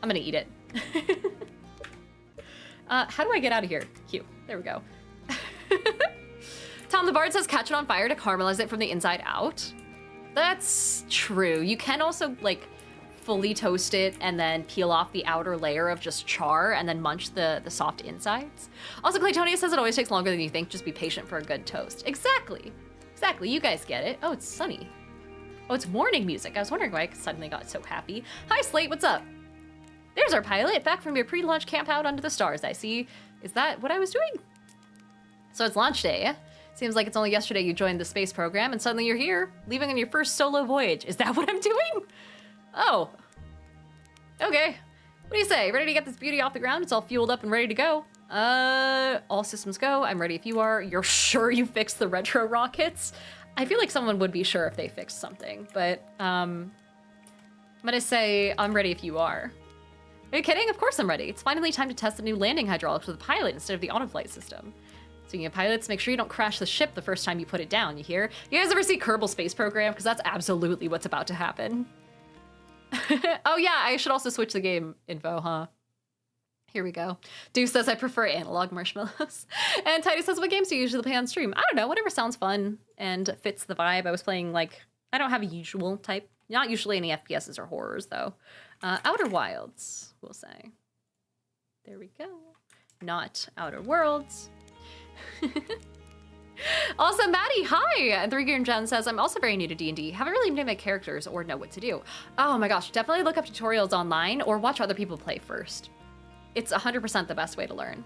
I'm gonna eat it. How do I get out of here? Q. There we go. Tom the Bard says catch it on fire to caramelize it from the inside out. That's true. You can also like fully toast it and then peel off the outer layer of just char and then munch the soft insides. Also, Claytonia says it always takes longer than you think. Just be patient for a good toast. Exactly. Exactly, you guys get it. Oh, it's sunny. Oh, it's morning music. I was wondering why I suddenly got so happy. Hi, Slate, what's up? There's our pilot, back from your pre-launch camp out under the stars, I see. Is that what I was doing? So it's launch day, yeah? Seems like it's only yesterday you joined the space program and suddenly you're here, leaving on your first solo voyage. Is that what I'm doing? Oh. Okay. What do you say? Ready to get this beauty off the ground? It's all fueled up and ready to go. All systems go. I'm ready if you are. You're sure you fixed the retro rockets? I feel like someone would be sure if they fixed something, but, I'm gonna say I'm ready if you are. Are you kidding? Of course I'm ready. It's finally time to test the new landing hydraulics with the pilot instead of the autoflight system. Speaking of pilots, make sure you don't crash the ship the first time you put it down, you hear? You guys ever see Kerbal Space Program? Because that's absolutely what's about to happen. Oh yeah, I should also switch the game info, huh? Here we go. Deuce says I prefer analog marshmallows. And Tidy says, what games do you usually play on stream? I don't know, whatever sounds fun and fits the vibe. I was playing, like, I don't have a usual type. Not usually any FPSs or horrors, though. Outer Wilds, we'll say. There we go. Not Outer Worlds. Also, Maddie, hi! And 3 Gear Jen says, I'm also very new to D&D. Haven't really named my characters or know what to do. Oh my gosh, definitely look up tutorials online or watch other people play first. It's 100% the best way to learn.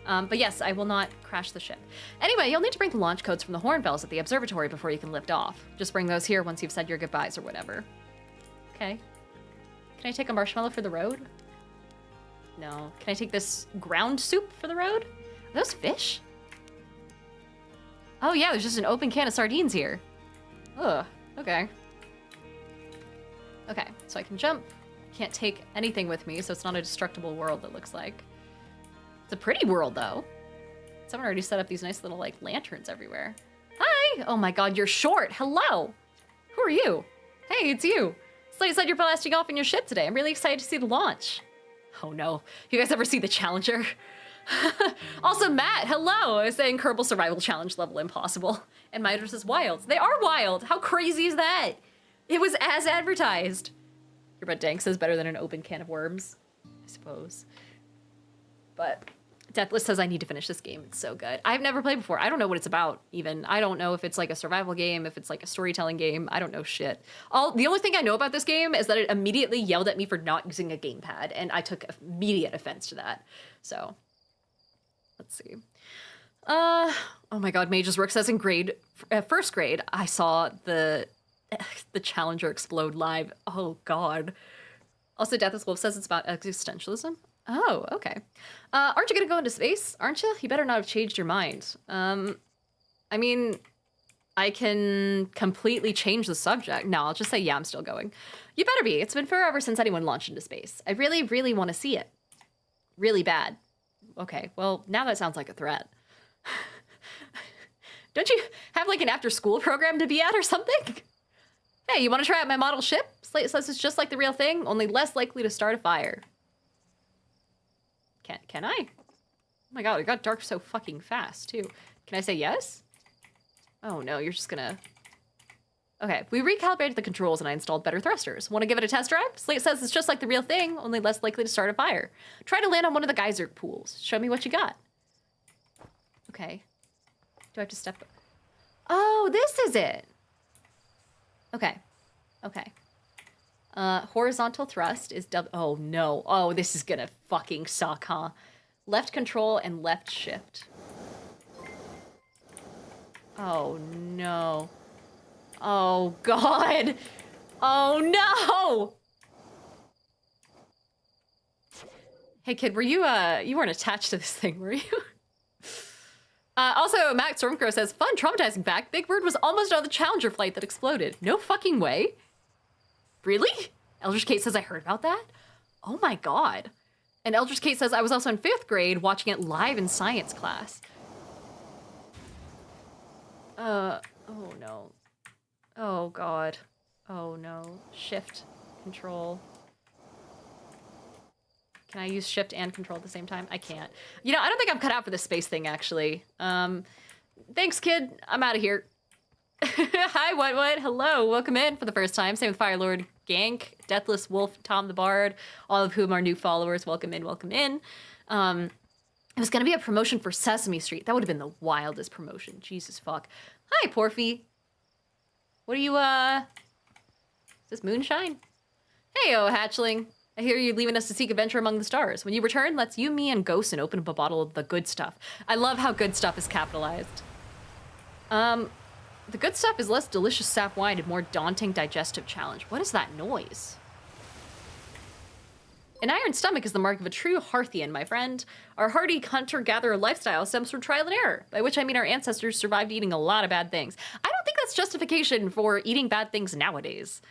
But yes, I will not crash the ship. Anyway, you'll need to bring the launch codes from the Hornbells at the observatory before you can lift off. Just bring those here once you've said your goodbyes or whatever. Okay. Can I take a marshmallow for the road? No. Can I take this ground soup for the road? Are those fish? Oh yeah, there's just an open can of sardines here. Ugh, okay. Okay, so I can jump. Can't take anything with me, so it's not a destructible world, it looks like. It's a pretty world, though. Someone already set up these nice little, like, lanterns everywhere. Hi! Oh my god, you're short! Hello! Who are you? Hey, it's you! Slate said you're blasting off in your ship today. I'm really excited to see the launch. Oh no. You guys ever see the Challenger? Also, Matt, hello! I was saying Kerbal Survival Challenge level impossible. And my address is wild. They are wild! How crazy is that? It was as advertised. Your butt dank says better than an open can of worms, I suppose. But Deathless says I need to finish this game. It's so good. I've never played before. I don't know what it's about, even. I don't know if it's like a survival game, if it's like a storytelling game. I don't know shit. The only thing I know about this game is that it immediately yelled at me for not using a gamepad, and I took immediate offense to that. So, let's see. Oh my god, Mage's Rook says in first grade, I saw the Challenger explode live. Oh god. Also, Deathless Wolf says it's about existentialism. Oh, okay. Aren't you gonna go into space? Aren't you? You better not have changed your mind. I mean, I can completely change the subject. No, I'll just say, yeah, I'm still going. You better be. It's been forever since anyone launched into space. I really, really want to see it. Really bad. Okay, well, now that sounds like a threat. Don't you have like an after-school program to be at or something? Hey, you want to try out my model ship? Slate says it's just like the real thing, only less likely to start a fire. Can I? Oh my god, it got dark so fucking fast, too. Can I say yes? Oh no, you're just gonna... Okay, we recalibrated the controls and I installed better thrusters. Want to give it a test drive? Slate says it's just like the real thing, only less likely to start a fire. Try to land on one of the geyser pools. Show me what you got. Okay. Do I have to step... Oh, this is it! Okay. Okay. Horizontal thrust is oh no. Oh, this is gonna fucking suck, huh? Left control and left shift. Oh no. Oh god. Oh no! Hey kid, were you weren't attached to this thing, were you? Also, Max Stormcrow says, fun, traumatizing fact, Big Bird was almost on the Challenger flight that exploded. No fucking way. Really? Eldritch Kate says I heard about that? Oh my god. And Eldritch Kate says I was also in 5th grade watching it live in science class. Oh no. Oh god. Oh no. Shift, control. Can I use shift and control at the same time? I can't. You know, I don't think I'm cut out for this space thing, actually. Thanks, kid. I'm out of here. Hi, What? Hello. Welcome in for the first time. Same with Firelord Gank, Deathless Wolf, Tom the Bard, all of whom are new followers. Welcome in, welcome in. It was gonna be a promotion for Sesame Street. That would have been the wildest promotion. Jesus fuck. Hi, Porfy. What are you, Is this moonshine? Hey, hatchling. I hear you're leaving us to seek adventure among the stars. When you return, let's you, me, and Ghosten open up a bottle of the good stuff. I love how good stuff is capitalized. The good stuff is less delicious sap wine and more daunting digestive challenge. What is that noise? An iron stomach is the mark of a true Hearthian, my friend. Our hardy hunter-gatherer lifestyle stems from trial and error, by which I mean our ancestors survived eating a lot of bad things. I don't think that's justification for eating bad things nowadays.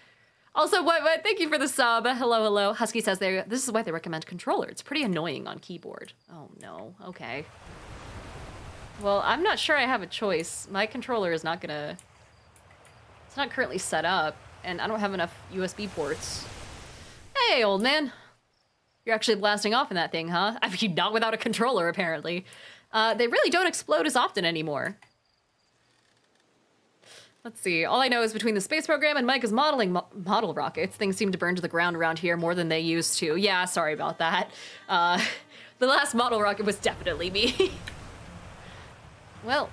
Also, what, thank you for the sub. Hello, hello. Husky says this is why they recommend controller. It's pretty annoying on keyboard. Oh no, okay. Well, I'm not sure I have a choice. My controller is not gonna... It's not currently set up, and I don't have enough USB ports. Hey, old man. You're actually blasting off in that thing, huh? I mean, not without a controller, apparently. They really don't explode as often anymore. Let's see. All I know is between the space program and Micah's modeling model rockets, things seem to burn to the ground around here more than they used to. Yeah, sorry about that. The last model rocket was definitely me. Well,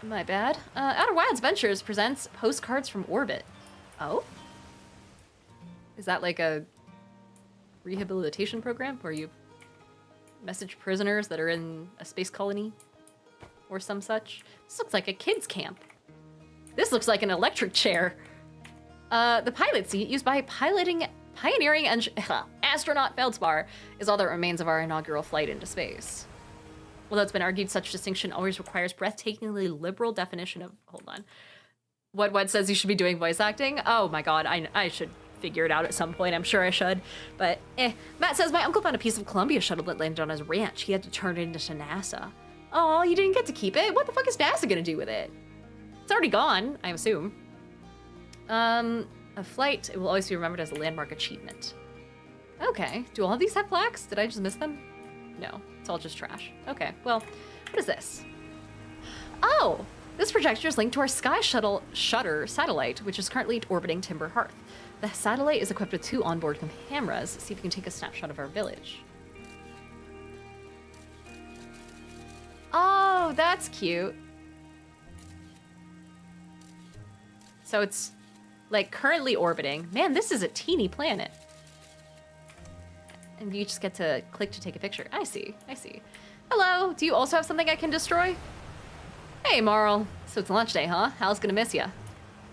my bad. Outer Wilds Ventures presents Postcards from Orbit. Oh? Is that like a rehabilitation program where you message prisoners that are in a space colony or some such? This looks like a kid's camp. This looks like an electric chair. The pilot seat used by pioneering astronaut Feldspar is all that remains of our inaugural flight into space. Although it's been argued such distinction always requires breathtakingly liberal definition of... Hold on. What says you should be doing voice acting? Oh my god, I should figure it out at some point. I'm sure I should. But, Matt says, my uncle found a piece of Columbia shuttle that landed on his ranch. He had to turn it into NASA. Oh, you didn't get to keep it? What the fuck is NASA gonna do with it? It's already gone, I assume. A flight, it will always be remembered as a landmark achievement. Okay, do all of these have plaques? Did I just miss them? No, it's all just trash. Okay, well, what is this? Oh, this projector is linked to our Sky Shuttle Shutter satellite, which is currently orbiting Timber Hearth. The satellite is equipped with 2 onboard cameras. See if you can take a snapshot of our village. Oh, that's cute. So it's like currently orbiting. Man, this is a teeny planet. And you just get to click to take a picture. I see, I see. Hello, do you also have something I can destroy? Hey, Marl. So it's launch day, huh? Hal's gonna miss ya.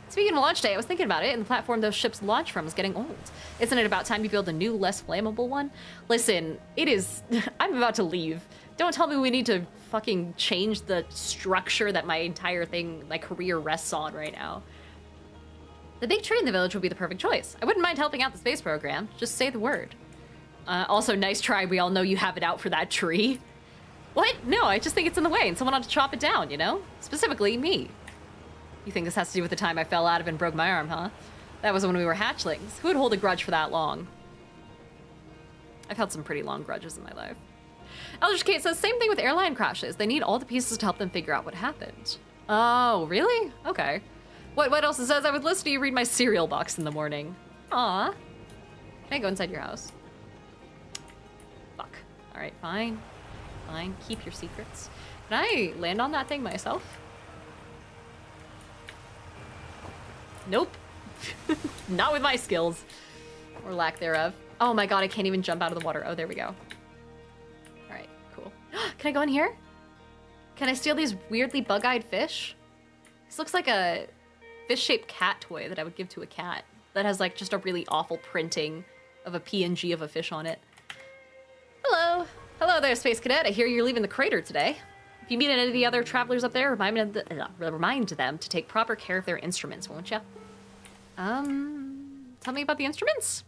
Speaking of launch day, I was thinking about it, and the platform those ships launch from is getting old. Isn't it about time you build a new, less flammable one? Listen, it is... I'm about to leave. Don't tell me we need to fucking change the structure that my entire thing, my career rests on right now. The big tree in the village would be the perfect choice. I wouldn't mind helping out the space program. Just say the word. Also, nice try. We all know you have it out for that tree. What? No, I just think it's in the way and someone ought to chop it down, you know? Specifically, me. You think this has to do with the time I fell out of and broke my arm, huh? That was when we were hatchlings. Who would hold a grudge for that long? I've held some pretty long grudges in my life. Eldritch Kate says, same thing with airline crashes. They need all the pieces to help them figure out what happened. Oh, really? Okay. What else it says? I would listen to you read my cereal box in the morning. Aw. Can I go inside your house? Fuck. All right, fine. Fine, keep your secrets. Can I land on that thing myself? Nope. Not with my skills. Or lack thereof. Oh my god, I can't even jump out of the water. Oh, there we go. Alright, cool. Can I go in here? Can I steal these weirdly bug-eyed fish? This looks like a fish-shaped cat toy that I would give to a cat. That has like just a really awful printing of a PNG of a fish on it. Hello. Hello there, Space Cadet. I hear you're leaving the crater today. If you meet any of the other travelers up there, remind them to take proper care of their instruments, won't ya? Tell me about the instruments?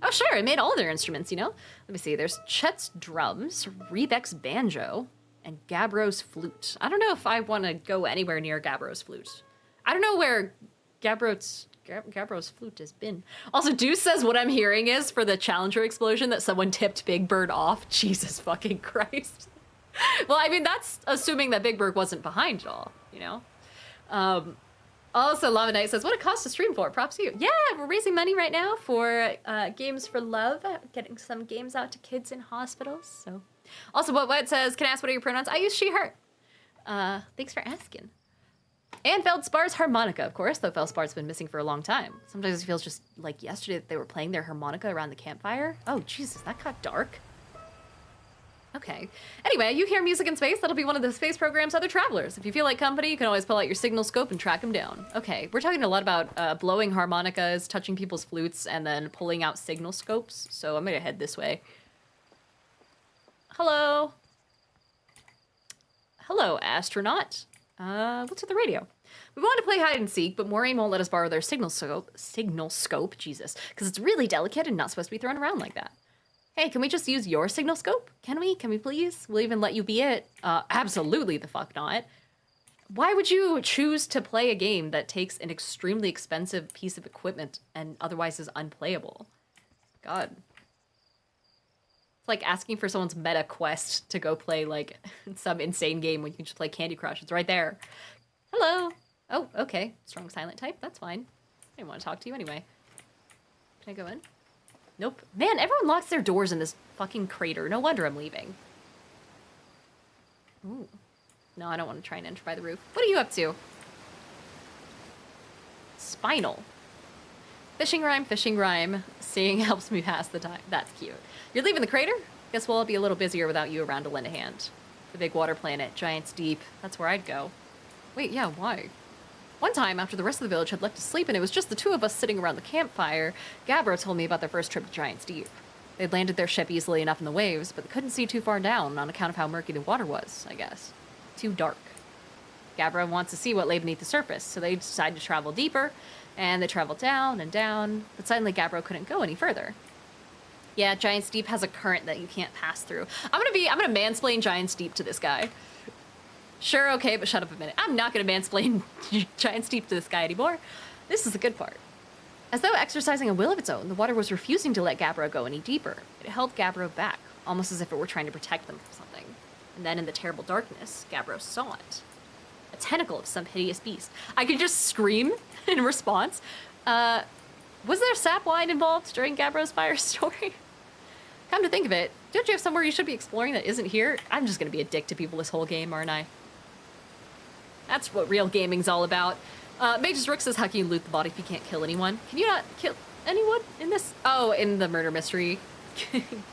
Oh, sure, I made all their instruments, you know? Let me see, there's Chet's drums, Rebek's banjo, and Gabro's flute. I don't know if I want to go anywhere near Gabro's flute. I don't know where Gabro's flute has been. Also, Deuce says what I'm hearing is, for the Challenger explosion, that someone tipped Big Bird off. Jesus fucking Christ. Well, I mean, that's assuming that Big Bird wasn't behind it all, you know? Also, Lava Knight says, what it costs to stream for? Props to you. Yeah, we're raising money right now for Games for Love, getting some games out to kids in hospitals. So Also, what says, can I ask what are your pronouns? I use she, her. Thanks for asking. And Feldspar's harmonica, of course, though Feldspar's been missing for a long time. Sometimes it feels just like yesterday that they were playing their harmonica around the campfire. Oh, Jesus, that got dark. Okay. Anyway, you hear music in space, that'll be one of the space program's other travelers. If you feel like company, you can always pull out your signal scope and track them down. Okay, we're talking a lot about blowing harmonicas, touching people's flutes, and then pulling out signal scopes. So I'm gonna head this way. Hello. Hello, astronaut. What's with the radio? We wanted to play hide and seek, but Maureen won't let us borrow their signal scope, Jesus, because it's really delicate and not supposed to be thrown around like that. Hey, can we just use your signal scope? Can we please? We'll even let you be it. Absolutely the fuck not. Why would you choose to play a game that takes an extremely expensive piece of equipment and otherwise is unplayable? God. It's like asking for someone's meta quest to go play like some insane game when you can just play Candy Crush. It's right there. Hello. Oh, okay. Strong silent type. That's fine. I didn't want to talk to you anyway. Can I go in? Nope. Man, everyone locks their doors in this fucking crater. No wonder I'm leaving. Ooh. No, I don't want to try and enter by the roof. What are you up to? Spinal. Fishing rhyme. Seeing helps me pass the time. That's cute. You're leaving the crater? Guess we'll all be a little busier without you around to lend a hand. The big water planet, Giants Deep. That's where I'd go. Wait, yeah, why? One time, after the rest of the village had left to sleep and it was just the two of us sitting around the campfire, Gabbro told me about their first trip to Giants Deep. They'd landed their ship easily enough in the waves, but they couldn't see too far down on account of how murky the water was, I guess. Too dark. Gabbro wants to see what lay beneath the surface, so they decided to travel deeper, and they traveled down and down, but suddenly Gabbro couldn't go any further. Yeah, Giants Deep has a current that you can't pass through. I'm gonna mansplain Giants Deep to this guy. Sure, okay, but shut up a minute. I'm not gonna mansplain Giants Deep to this guy anymore. This is the good part. As though exercising a will of its own, the water was refusing to let Gabbro go any deeper. It held Gabbro back, almost as if it were trying to protect them from something. And then in the terrible darkness, Gabbro saw it. A tentacle of some hideous beast. I could just scream in response. Was there sap wine involved during Gabbro's fire story? Come to think of it, don't you have somewhere you should be exploring that isn't here? I'm just gonna be a dick to people this whole game, aren't I? That's what real gaming's all about. Mage's Rook says, how can you loot the body if you can't kill anyone? Can you not kill anyone in this? Oh, in the murder mystery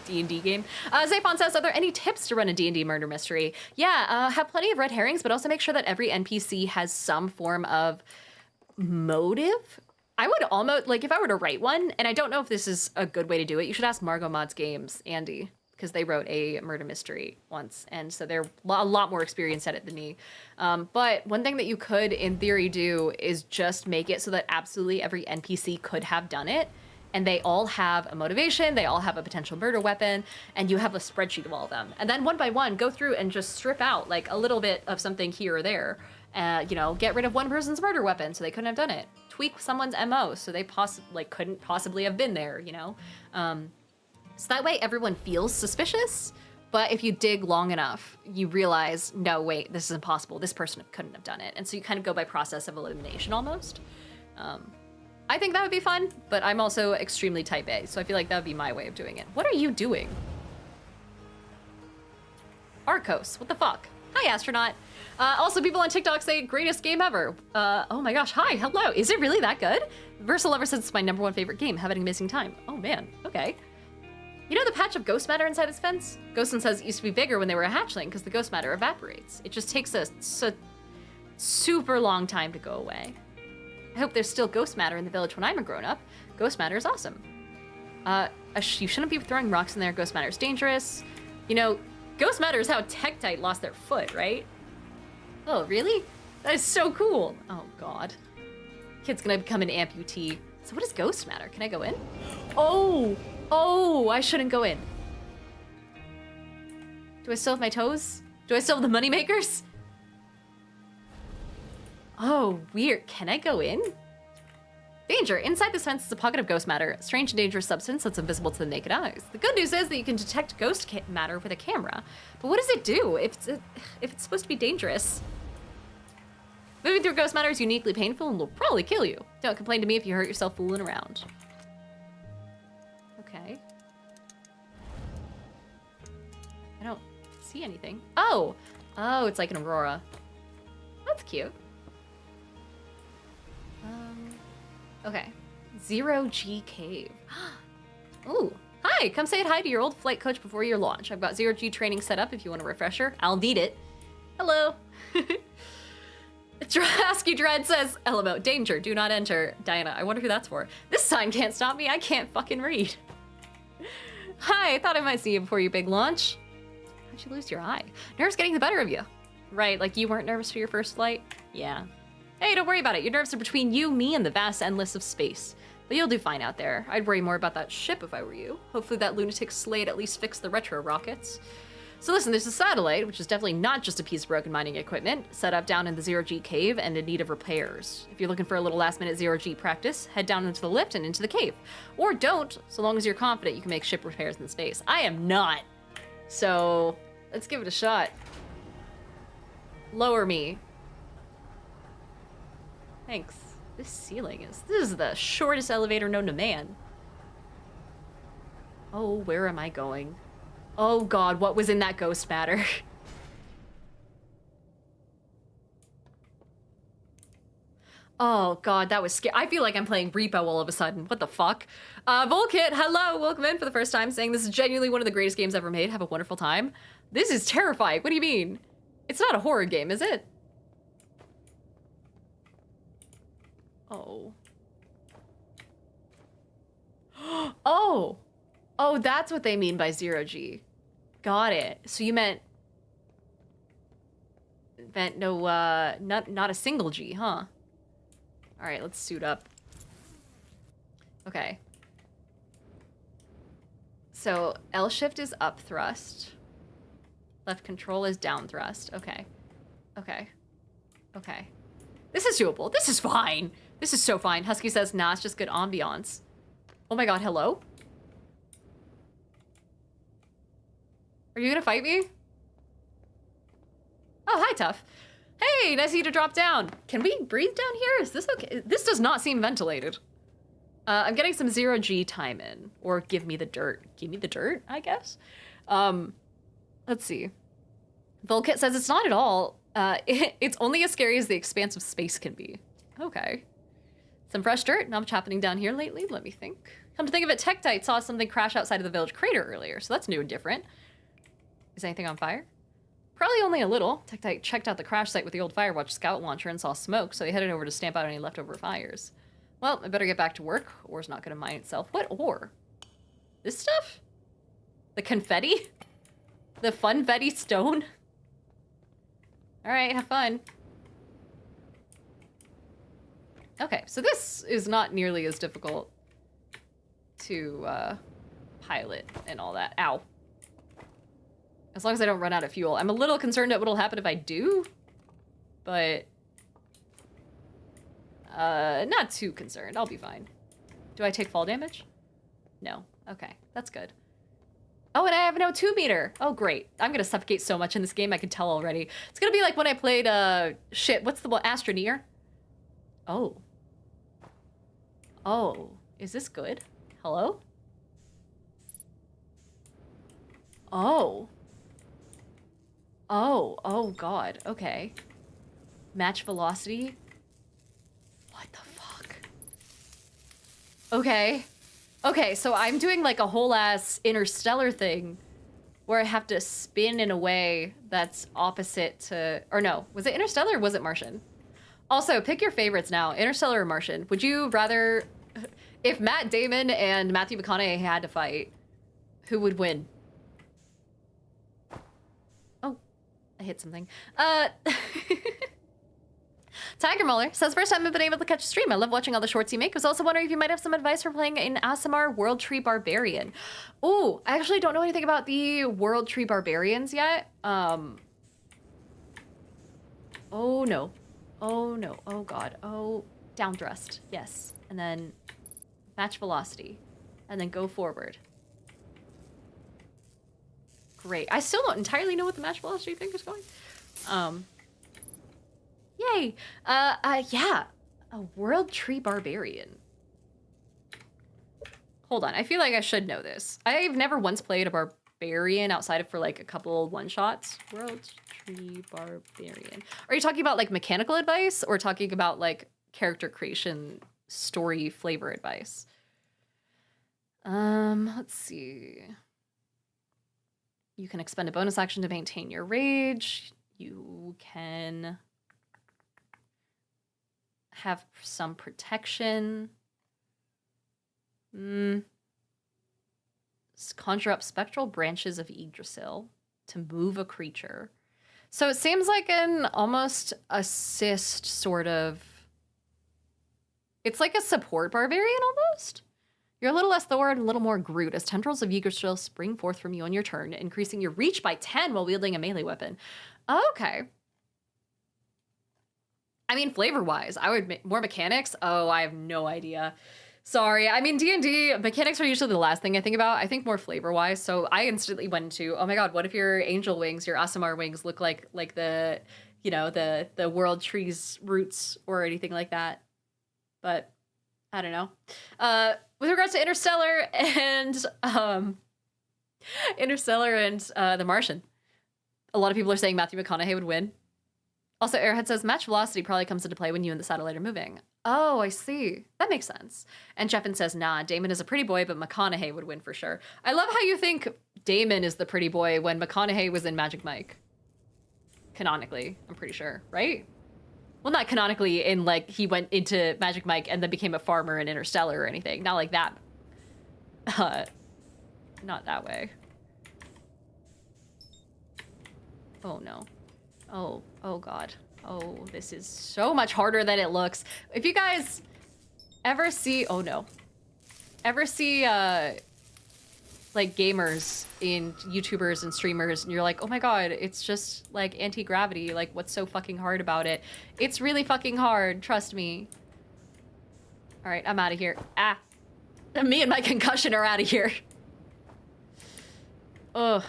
D&D game. Zaphon says, are there any tips to run a D&D murder mystery? Yeah, have plenty of red herrings, but also make sure that every NPC has some form of motive. I would almost, like, if I were to write one, and I don't know if this is a good way to do it, you should ask Margot Mods Games, Andy, because they wrote a murder mystery once, and so they're a lot more experienced at it than me. But one thing that you could, in theory, do is just make it so that absolutely every NPC could have done it, and they all have a motivation, they all have a potential murder weapon, and you have a spreadsheet of all of them. And then one by one, go through and just strip out, like, a little bit of something here or there. You know, get rid of one person's murder weapon so they couldn't have done it. Tweak someone's MO so they couldn't possibly have been there, you know? So that way everyone feels suspicious, but if you dig long enough, you realize, no, wait, this is impossible. This person couldn't have done it. And so you kind of go by process of elimination almost. I think that would be fun, but I'm also extremely type A, so I feel like that would be my way of doing it. What are you doing? Arcos, what the fuck? Hi, astronaut. Also, people on TikTok say, greatest game ever. Oh my gosh, hi, hello. Is it really that good? Versa Lover says it's my #1 favorite game, Having a Missing Time. Oh man, okay. You know the patch of ghost matter inside its fence? Ghostin says it used to be bigger when they were a hatchling because the ghost matter evaporates. It just takes a super long time to go away. I hope there's still ghost matter in the village when I'm a grown-up. Ghost matter is awesome. You shouldn't be throwing rocks in there. Ghost matter is dangerous. You know, ghost matter is how Tektite lost their foot, right? Oh, really? That is so cool. Oh, God. Kid's gonna become an amputee. So what does ghost matter? Can I go in? Oh, I shouldn't go in. Do I still have my toes? Do I still have the moneymakers? Oh, weird. Can I go in? Danger. Inside this fence is a pocket of ghost matter, a strange and dangerous substance that's invisible to the naked eyes. The good news is that you can detect ghost matter with a camera. But what does it do if it's supposed to be dangerous? Moving through ghost matter is uniquely painful and will probably kill you. Don't complain to me if you hurt yourself fooling around. Okay. I don't see anything. Oh! Oh, it's like an aurora. That's cute. Okay. 0G Cave. Ooh. Hi, come say hi to your old flight coach before your launch. I've got 0G training set up if you want a refresher. I'll need it. Hello. Asky Dread says, LMO, danger, do not enter. Diana, I wonder who that's for. This sign can't stop me, I can't fucking read. Hi, I thought I might see you before your big launch. How'd you lose your eye? Nerves getting the better of you. Right, like you weren't nervous for your first flight? Yeah. Hey, don't worry about it. Your nerves are between you, me, and the vast endless of space. But you'll do fine out there. I'd worry more about that ship if I were you. Hopefully that lunatic Slade at least fixed the retro rockets. So listen, there's a satellite, which is definitely not just a piece of broken mining equipment, set up down in the 0G cave and in need of repairs. If you're looking for a little last-minute 0G practice, head down into the lift and into the cave. Or don't, so long as you're confident you can make ship repairs in space. I am not. So, let's give it a shot. Lower me. Thanks. This is the shortest elevator known to man. Oh, where am I going? Oh god, what was in that ghost matter? Oh god, that was scary. I feel like I'm playing Repo all of a sudden. What the fuck? Volkit, hello, welcome in for the first time, saying this is genuinely one of the greatest games ever made. Have a wonderful time. This is terrifying. What do you mean? It's not a horror game, is it? Oh. Oh! Oh, that's what they mean by 0G. Got it. So you meant no, not a single G, huh? Alright, let's suit up. Okay. So, L shift is up thrust. Left control is down thrust. Okay. Okay. Okay. This is doable. This is fine. This is so fine. Husky says, nah, it's just good ambiance. Oh my god, hello? Are you gonna fight me? Oh, hi, Tough. Hey, nice of you to drop down. Can we breathe down here? Is this okay? This does not seem ventilated. I'm getting some 0G time in. Or give me the dirt. Give me the dirt, I guess? Let's see. Volkit says it's not at all. It's only as scary as the expanse of space can be. Okay. Some fresh dirt. Not much happening down here lately. Let me think. Come to think of it, Tektite saw something crash outside of the village crater earlier, so that's new and different. Is anything on fire? Probably only a little. Tektite checked out the crash site with the old Firewatch scout launcher and saw smoke, so he headed over to stamp out any leftover fires. Well, I better get back to work. Ore's not gonna mine itself. What ore? This stuff? The confetti? The funfetti stone? Alright, have fun. Okay, so this is not nearly as difficult to pilot and all that. Ow. As long as I don't run out of fuel. I'm a little concerned at what'll happen if I do, but not too concerned. I'll be fine. Do I take fall damage? No. Okay, that's good. Oh, and I have no 2 meter. Oh, great. I'm gonna suffocate so much in this game, I can tell already. It's gonna be like when I played, shit, what's the one? Astroneer? Oh. Oh, is this good? Hello? Oh. Oh, oh god, okay. Match velocity? What the fuck? Okay. Okay, so I'm doing like a whole ass interstellar thing where I have to spin in a way that's opposite to, or no, was it interstellar or was it Martian? Also, pick your favorites now, interstellar or Martian. Would you rather, if Matt Damon and Matthew McConaughey had to fight, who would win? Oh, I hit something. Tiger Muller says, first time I've been able to catch a stream. I love watching all the shorts you make. I was also wondering if you might have some advice for playing in ASMR World Tree Barbarian. Oh, I actually don't know anything about the World Tree Barbarians yet. Oh no. Oh no. Oh god. Oh, down thrust. Yes. And then match velocity. And then go forward. Great. I still don't entirely know what the match velocity thing is going. Yay! Yeah. A World Tree Barbarian. Hold on, I feel like I should know this. I've never once played a barbarian outside of for like a couple one-shots. World Tree Barbarian. Are you talking about like mechanical advice or talking about like character creation, story flavor advice? Let's see. You can expend a bonus action to maintain your rage. You can have some protection. Conjure up spectral branches of Yggdrasil to move a creature. So it seems like an almost assist sort of... It's like a support barbarian almost? You're a little less Thor and a little more Groot as tendrils of Yggdrasil spring forth from you on your turn, increasing your reach by 10 while wielding a melee weapon. Okay. I mean, flavor-wise, I would... More mechanics? Oh, I have no idea. Sorry. I mean, D&D, mechanics are usually the last thing I think about. I think more flavor-wise. So I instantly went to, oh my god, what if your angel wings, your Aasimar wings look like the, you know, the world tree's roots or anything like that. But I don't know. With regards to Interstellar and The Martian, a lot of people are saying Matthew McConaughey would win. Also, Airhead says match velocity probably comes into play when you and the satellite are moving. Oh, I see. That makes sense. And Jeffin says, nah, Damon is a pretty boy, but McConaughey would win for sure. I love how you think Damon is the pretty boy when McConaughey was in Magic Mike. Canonically, I'm pretty sure, right? Well, not canonically in like he went into Magic Mike and then became a farmer in Interstellar or anything. Not like that. Not that way. Oh no. Oh god. Oh, this is so much harder than it looks. If you guys ever see, oh no. Ever see like gamers in YouTubers and streamers and you're like, oh my god, it's just like anti-gravity, like what's so fucking hard about it? It's really fucking hard, trust me. All right, I'm out of here. Ah, me and my concussion are out of here. Ugh.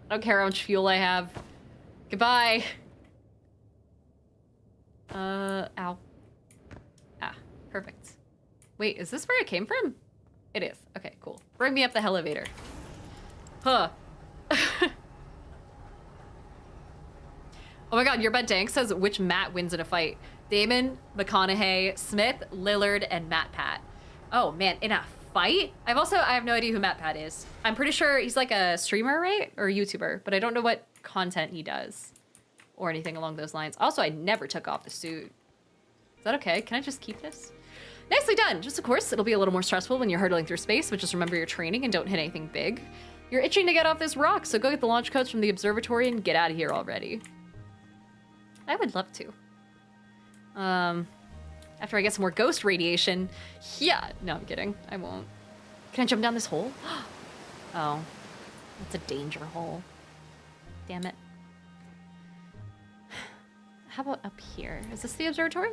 I don't care how much fuel I have. Goodbye. Ow. Ah, perfect. Wait, is this where I came from? It is. Okay, cool. Bring me up the elevator. Huh. Oh my god, your bud Dank says which Matt wins in a fight. Damon, McConaughey, Smith, Lillard, and Matt Pat. Oh man, in a fight? I have no idea who Matt Pat is. I'm pretty sure he's like a streamer, right? Or a YouTuber, but I don't know what content he does or anything along those lines. Also, I never took off the suit. Is that okay? Can I just keep this? Nicely done. Just of course, it'll be a little more stressful when you're hurtling through space, but just remember your training and don't hit anything big. You're itching to get off this rock, so go get the launch codes from the observatory and get out of here already. I would love to. After I get some more ghost radiation. Yeah, no, I'm kidding. I won't. Can I jump down this hole? Oh, that's a danger hole. Damn it. How about up here? Is this the observatory?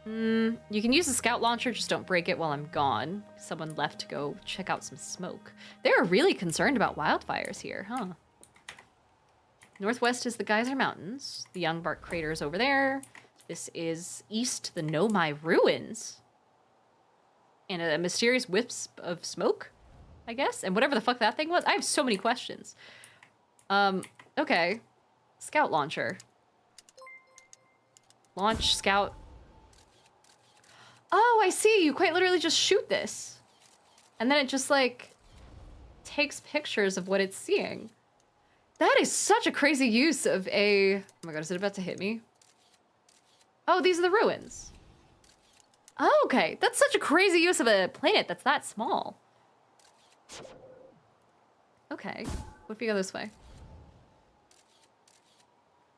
You can use the scout launcher, just don't break it while I'm gone. Someone left to go check out some smoke. They're really concerned about wildfires here, huh? Northwest is the Geyser Mountains. The Young Bark Crater is over there. This is east, the Nomai Ruins. And a mysterious wisp of smoke, I guess? And whatever the fuck that thing was. I have so many questions. Okay. Scout launcher. Launch, scout. Oh, I see. You quite literally just shoot this. And then it just, like, takes pictures of what it's seeing. That is such a crazy use of a... Oh my god, is it about to hit me? Oh, these are the ruins. Oh, okay. That's such a crazy use of a planet that's that small. Okay. What if we go this way?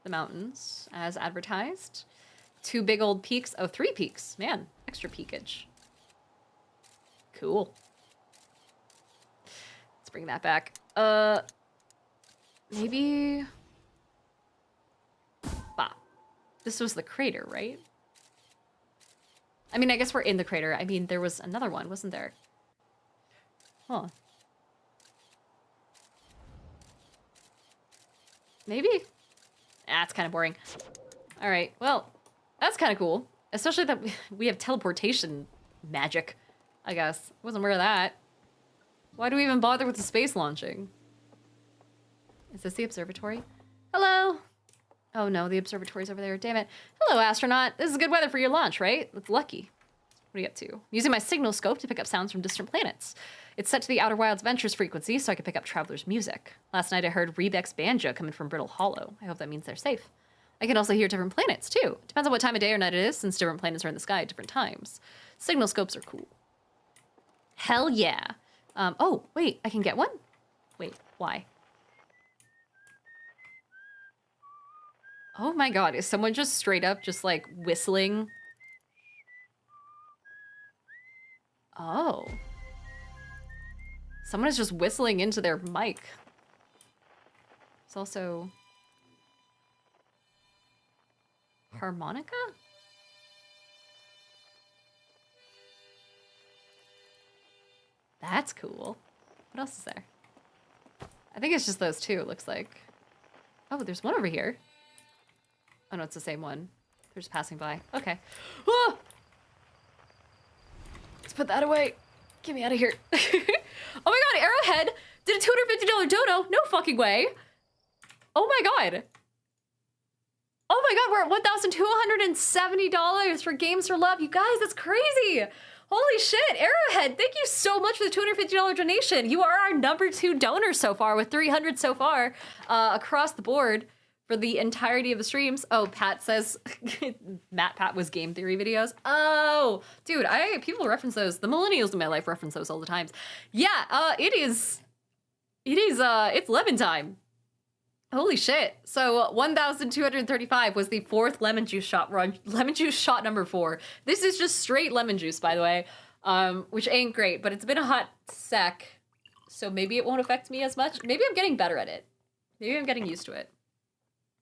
The mountains, as advertised. 2 big old peaks. Oh, 3 peaks. Man, extra peakage. Cool. Let's bring that back. Maybe... Bah. This was the crater, right? I mean, I guess we're in the crater. I mean, there was another one, wasn't there? Huh. Maybe? Ah, it's kind of boring. All right, well, that's kind of cool. Especially that we have teleportation magic, I guess. Wasn't aware of that. Why do we even bother with the space launching? Is this the observatory? Hello? Oh no, the observatory's over there. Damn it. Hello, astronaut. This is good weather for your launch, right? That's lucky. What are you up to? Using my signal scope to pick up sounds from distant planets. It's set to the Outer Wilds Ventures frequency so I can pick up travelers' music. Last night I heard Rebek's banjo coming from Brittle Hollow. I hope that means they're safe. I can also hear different planets, too. Depends on what time of day or night it is, since different planets are in the sky at different times. Signal scopes are cool. Hell yeah. Oh, wait, I can get one? Wait, why? Oh my god, is someone just straight up just like whistling? Oh. Someone is just whistling into their mic. It's also... harmonica? That's cool. What else is there? I think it's just those two, it looks like. Oh, there's one over here. Oh no, it's the same one. They're just passing by. Okay. Ah! Let's put that away. Get me out of here. Oh my god, Arrowhead did a $250 dono. No fucking way. Oh my god. Oh my god, we're at $1,270 for Games for Love. You guys, that's crazy. Holy shit, Arrowhead, thank you so much for the $250 donation. You are our #2 donor so far with 300 so far across the board for the entirety of the streams. Oh, Pat says Pat was game theory videos. Oh, dude, people reference those. The millennials in my life reference those all the times. Yeah, it's lemon time. Holy shit. So 1,235 was the 4th lemon juice shot run. Lemon juice shot number 4. This is just straight lemon juice, by the way, which ain't great, but it's been a hot sec, so maybe it won't affect me as much. Maybe I'm getting better at it. Maybe I'm getting used to it.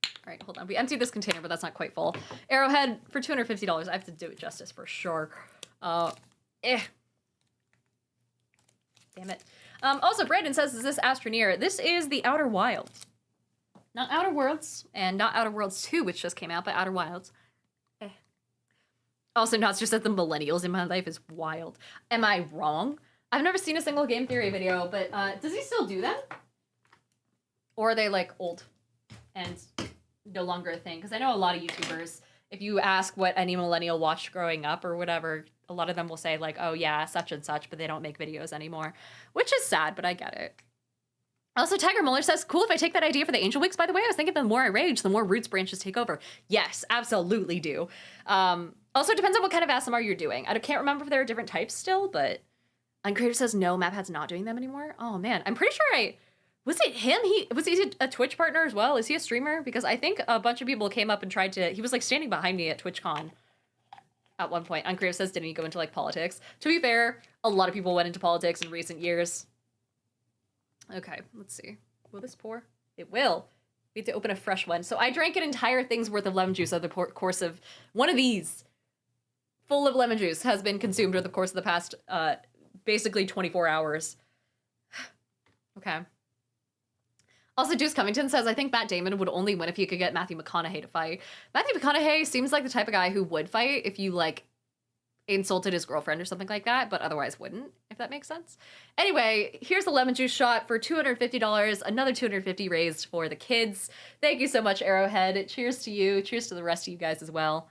All right, hold on. We emptied this container, but that's not quite full. Arrowhead for $250. I have to do it justice for sure. Damn it. Also, Brandon says, is this Astroneer? This is the Outer Wilds. Not Outer Worlds, and not Outer Worlds 2, which just came out, but Outer Wilds. Also, Knots just said the millennials in my life is wild. Am I wrong? I've never seen a single game theory video, but does he still do that? Or are they, like, old and no longer a thing? Because I know a lot of YouTubers, if you ask what any millennial watched growing up or whatever, a lot of them will say, like, oh, yeah, such and such, but they don't make videos anymore. Which is sad, but I get it. Also, Tiger Muller says, cool if I take that idea for the Angel Wigs, by the way. I was thinking the more I rage, the more roots branches take over. Yes, absolutely do. Also, it depends on what kind of ASMR you're doing. I can't remember if there are different types still, but Uncreator says, no, MapPad's not doing them anymore. Oh, man. I'm pretty sure was it him? Was he a Twitch partner as well? Is he a streamer? Because I think a bunch of people came up and tried to... He was, like, standing behind me at TwitchCon at one point. Uncreator says, didn't he go into, like, politics? To be fair, a lot of people went into politics in recent years. Okay, let's see. Will this pour? It will. We have to open a fresh one. So I drank an entire thing's worth of lemon juice over the course of... One of these full of lemon juice has been consumed over the course of the past, basically 24 hours. Okay. Also, Deuce Covington says, I think Matt Damon would only win if you could get Matthew McConaughey to fight. Matthew McConaughey seems like the type of guy who would fight if you, like, insulted his girlfriend or something like that, but otherwise wouldn't, if that makes sense. Anyway, here's the lemon juice shot for $250. Another $250 raised for the kids. Thank you so much, Arrowhead. Cheers to you. Cheers to the rest of you guys as well.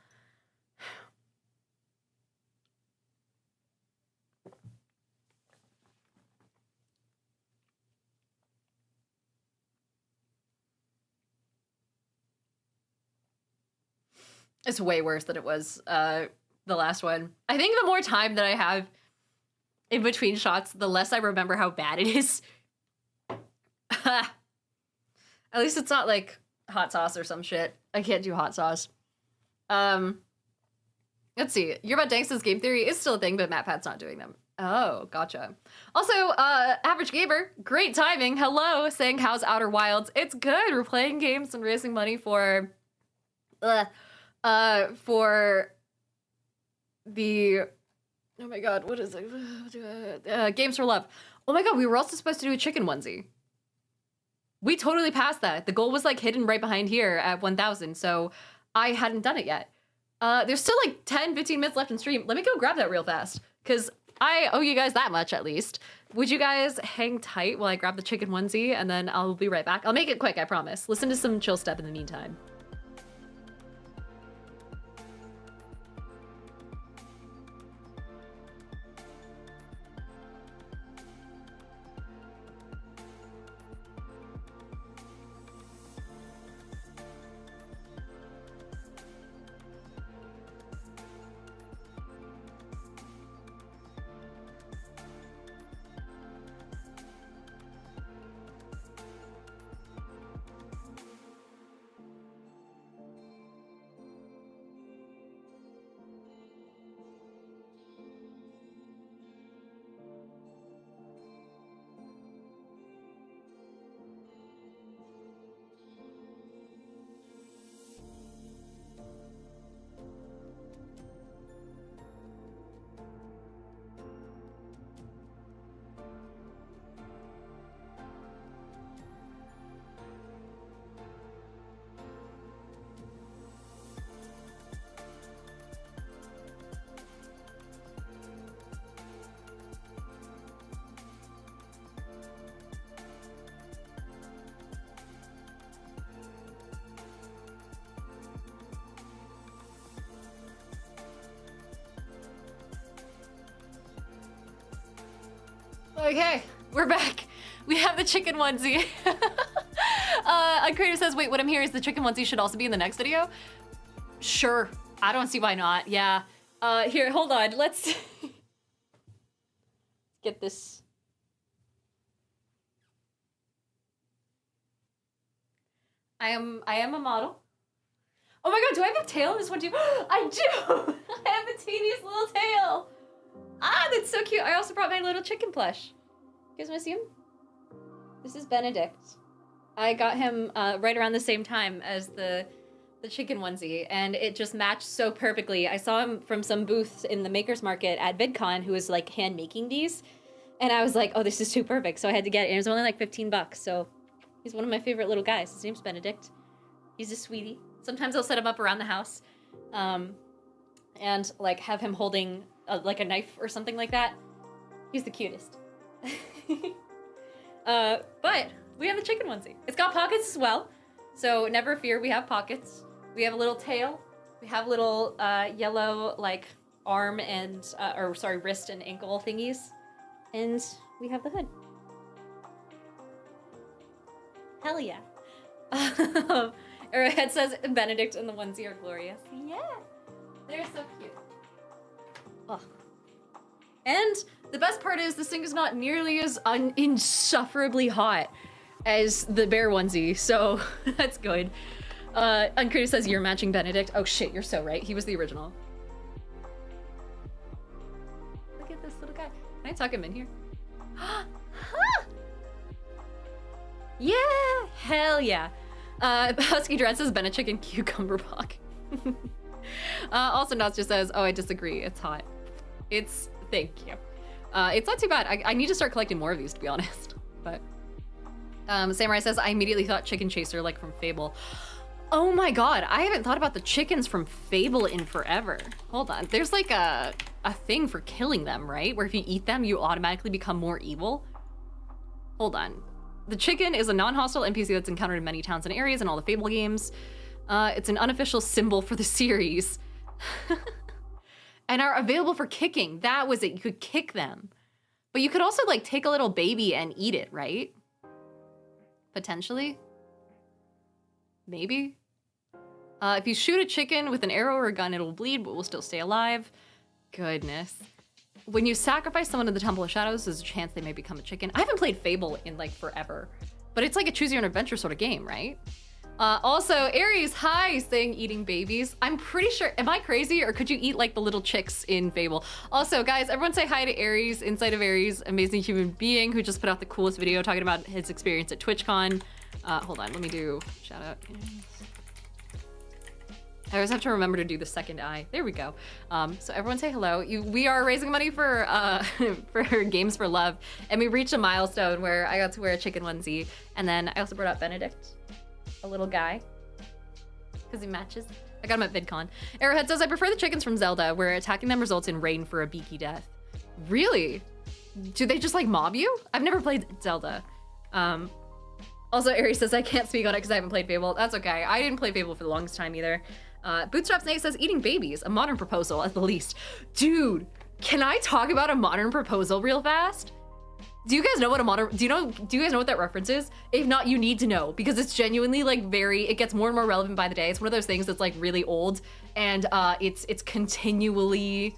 It's way worse than it was the last one. I think the more time that I have in between shots, the less I remember how bad it is. At least it's not like hot sauce or some shit. I can't do hot sauce. Let's see. You're About Dank's game theory is still a thing, but MatPat's not doing them. Oh, gotcha. Also, Average Gamer, great timing. Hello, saying how's Outer Wilds? It's good. We're playing games and raising money for the, oh my god, what is it? Games for Love. Oh my god, we were also supposed to do a chicken onesie. We totally passed that. The goal was like hidden right behind here at 1,000, so I hadn't done it yet. There's still like 10, 15 minutes left in stream. Let me go grab that real fast, because I owe you guys that much at least. would you guys hang tight while I grab the chicken onesie and then I'll be right back? I'll make it quick, I promise. Listen to some chill step in the meantime. Okay, we're back. We have the chicken onesie. Uncreative says, wait, what I'm hearing is the chicken onesie should also be in the next video? Sure, I don't see why not, yeah. Here, hold on, let's get this. I am a model. Oh my god, do I have a tail in this one too? I do! I have the teeniest little tail! Ah, that's so cute. I also brought my little chicken plush. You guys want to see him? This is Benedict. I got him right around the same time as the chicken onesie, and it just matched so perfectly. I saw him from some booth in the Makers Market at VidCon who was like hand making these, and I was like, oh, this is too perfect. So I had to get it. And it was only like 15 bucks. So he's one of my favorite little guys. His name's Benedict. He's a sweetie. Sometimes I'll set him up around the house, and like have him holding like a knife or something like that. He's the cutest. But we have the chicken onesie. It's got pockets as well, so never fear, we have pockets. We have a little tail. We have little yellow like arm and, wrist and ankle thingies. And we have the hood. Hell yeah. Arrowhead says Benedict and the onesie are glorious. Yeah, they're so cute. Oh. And the best part is this thing is not nearly as insufferably hot as the bear onesie, so that's good. Uncreative says you're matching Benedict. Oh shit, you're so right. He was the original. Look at this little guy. Can I tuck him in here? Yeah, hell yeah. Husky Dread says Benedict and cucumber bog. Also Nuts just says, oh, I disagree. It's hot. Thank you. It's not too bad. I need to start collecting more of these, to be honest. But Samurai says, I immediately thought Chicken Chaser, like from Fable. Oh my god, I haven't thought about the chickens from Fable in forever. Hold on. There's like a thing for killing them, right? Where if you eat them, you automatically become more evil. Hold on. The chicken is a non-hostile NPC that's encountered in many towns and areas in all the Fable games. It's an unofficial symbol for the series. And are available for kicking. That was it. You could kick them. But you could also like take a little baby and eat it, right? Potentially. Maybe. If you shoot a chicken with an arrow or a gun, it'll bleed, but will still stay alive. Goodness. When you sacrifice someone in the Temple of Shadows, there's a chance they may become a chicken. I haven't played Fable in like forever, but it's like a choose your own adventure sort of game, right? Also, Aries, hi, saying eating babies. I'm pretty sure, am I crazy or could you eat like the little chicks in Fable? Also, guys, everyone say hi to Aries, Inside of Aries, amazing human being who just put out the coolest video talking about his experience at TwitchCon. Hold on, let me do shout out. I always have to remember to do the second eye. There we go. So everyone say hello. We are raising money for for Games for Love, and we reached a milestone where I got to wear a chicken onesie, and then I also brought out Benedict, a little guy, because he matches. I got him at VidCon. Arrowhead says, I prefer the chickens from Zelda, where attacking them results in rain for a beaky death. Really? Do they just like mob you? I've never played Zelda. Also, Aries says I can't speak on it because I haven't played Fable. That's okay. I didn't play Fable for the longest time either. Bootstraps Nate says eating babies, a modern proposal at the least. Dude, can I talk about a modern proposal real fast? Do you guys know what a modern, do you guys know what that reference is? If not, you need to know, because it's genuinely like it gets more and more relevant by the day. It's one of those things that's like really old, and it's continually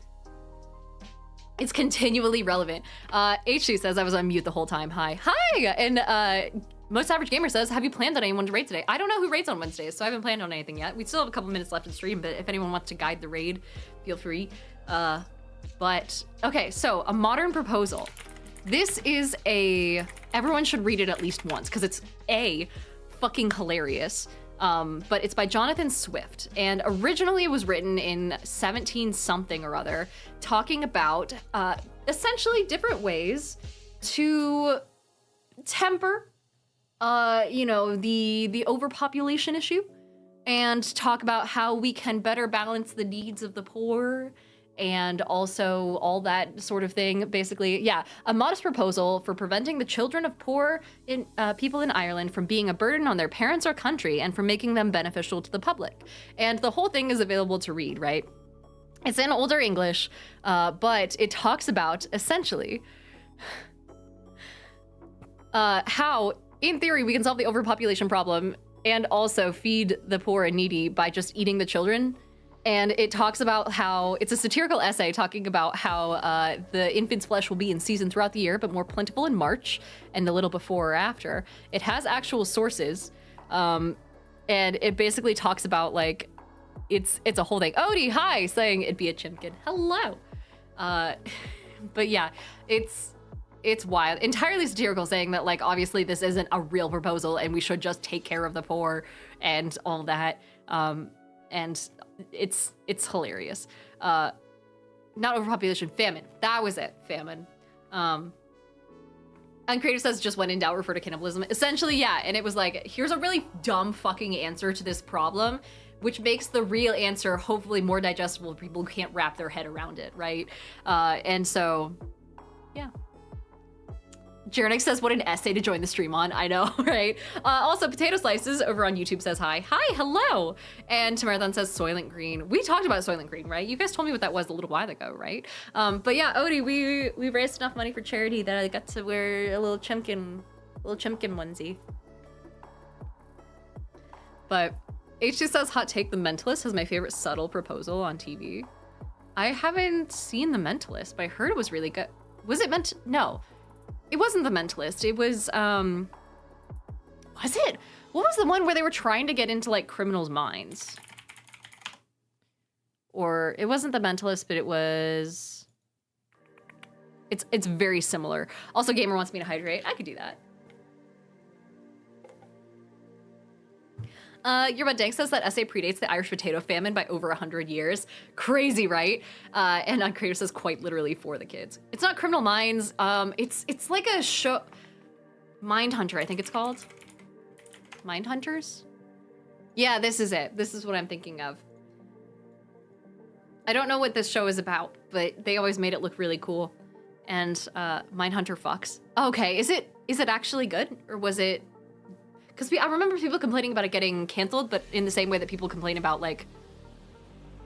relevant. H2 says I was on mute the whole time. Hi. And Most Average Gamer says, have you planned on anyone to raid today? I don't know who raids on Wednesdays, so I haven't planned on anything yet. We still have a couple minutes left in stream, but if anyone wants to guide the raid, feel free. But okay, so a modern proposal. This is everyone should read it at least once, because it's fucking hilarious. But it's by Jonathan Swift, and originally it was written in 17 something or other, talking about essentially different ways to temper the overpopulation issue, and talk about how we can better balance the needs of the poor and also all that sort of thing. Basically, yeah, a modest proposal for preventing the children of poor people in Ireland from being a burden on their parents or country, and from making them beneficial to the public. And the whole thing is available to read, right? It's in older English, but it talks about essentially how, in theory, we can solve the overpopulation problem and also feed the poor and needy by just eating the children. And it talks about how, it's a satirical essay talking about how the infant's flesh will be in season throughout the year, but more plentiful in March and a little before or after. It has actual sources, and it basically talks about like, it's a whole thing. Odie, hi, saying it'd be a chimkin. Hello. But yeah, it's wild. Entirely satirical, saying that like, obviously this isn't a real proposal and we should just take care of the poor and all that. And it's hilarious. Not overpopulation, famine. That was it, famine. Uncreative says just when in doubt refer to cannibalism. Essentially, yeah, and it was like, here's a really dumb fucking answer to this problem, which makes the real answer hopefully more digestible to people who can't wrap their head around it, right? And so, yeah. Jernick says, what an essay to join the stream on. I know, right? Also, Potato Slices over on YouTube says hi. Hi, hello. And Tamarathon says Soylent Green. We talked about Soylent Green, right? You guys told me what that was a little while ago, right? But yeah, Odie, we raised enough money for charity that I got to wear a little chimkin onesie. But H2 says, hot take, The Mentalist has my favorite subtle proposal on TV. I haven't seen The Mentalist, but I heard it was really good. Was it no. It wasn't The Mentalist. It was, was it? What was the one where they were trying to get into like criminals' minds? Or it wasn't The Mentalist, but it was, it's very similar. Also, Gamer wants me to hydrate. I could do that. Yerba Dank says that essay predates the Irish potato famine by over 100 years. Crazy, right? And Uncreative says quite literally for the kids. It's not Criminal Minds. It's like a show. Mindhunter, I think it's called. Mindhunters? Yeah, this is it. This is what I'm thinking of. I don't know what this show is about, but they always made it look really cool. And Mindhunter fucks. Okay, is it actually good? Or was it... Because I remember people complaining about it getting canceled, but in the same way that people complain about, like,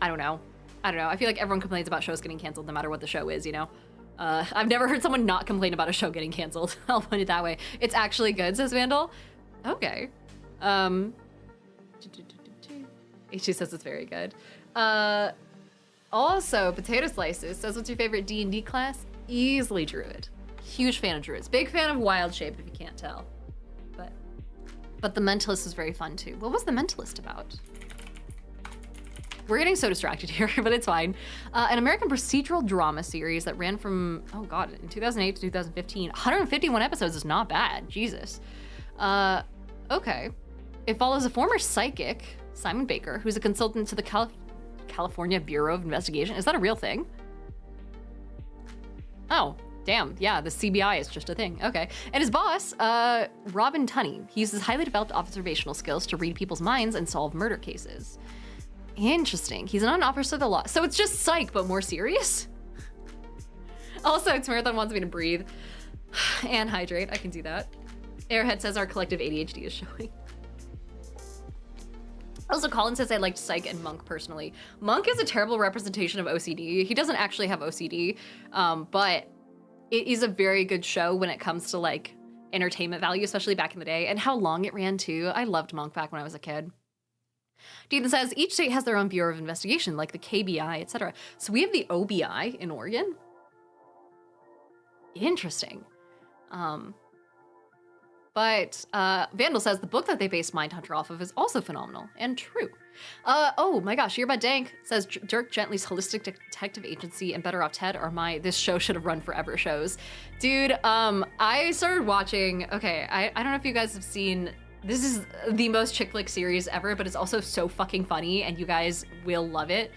I don't know. I feel like everyone complains about shows getting canceled no matter what the show is, you know? I've never heard someone not complain about a show getting canceled. I'll put it that way. It's actually good, says Vandal. Okay. H2 says it's very good. Also, Potato Slices says, what's your favorite D&D class? Easily Druid. Huge fan of Druids. Big fan of Wild Shape, if you can't tell. But The Mentalist is very fun too. What was The Mentalist about? We're getting so distracted here, but it's fine. An American procedural drama series that ran from, oh God, in 2008 to 2015. 151 episodes is not bad, Jesus. Okay. It follows a former psychic, Simon Baker, who's a consultant to the California Bureau of Investigation. Is that a real thing? Oh. Damn, yeah, the CBI is just a thing. Okay. And his boss, Robin Tunney, he uses highly developed observational skills to read people's minds and solve murder cases. Interesting. He's an officer of the law. So it's just psych, but more serious? Also, it's Marathon wants me to breathe and hydrate. I can do that. Airhead says our collective ADHD is showing. Also, Colin says I liked Psych and Monk personally. Monk is a terrible representation of OCD. He doesn't actually have OCD, but it is a very good show when it comes to like entertainment value, especially back in the day, and how long it ran too. I loved Monk back when I was a kid. Deethan says each state has their own Bureau of Investigation, like the KBI, etc. So we have the OBI in Oregon. Interesting. But Vandal says the book that they based Mindhunter off of is also phenomenal and true. Oh my gosh, Earbud Dank says Dirk Gently's Holistic Detective Agency and Better Off Ted are my this show should have run forever shows. Dude, I started watching, okay, I don't know if you guys have seen, this is the most chick flick series ever, but it's also so fucking funny and you guys will love it.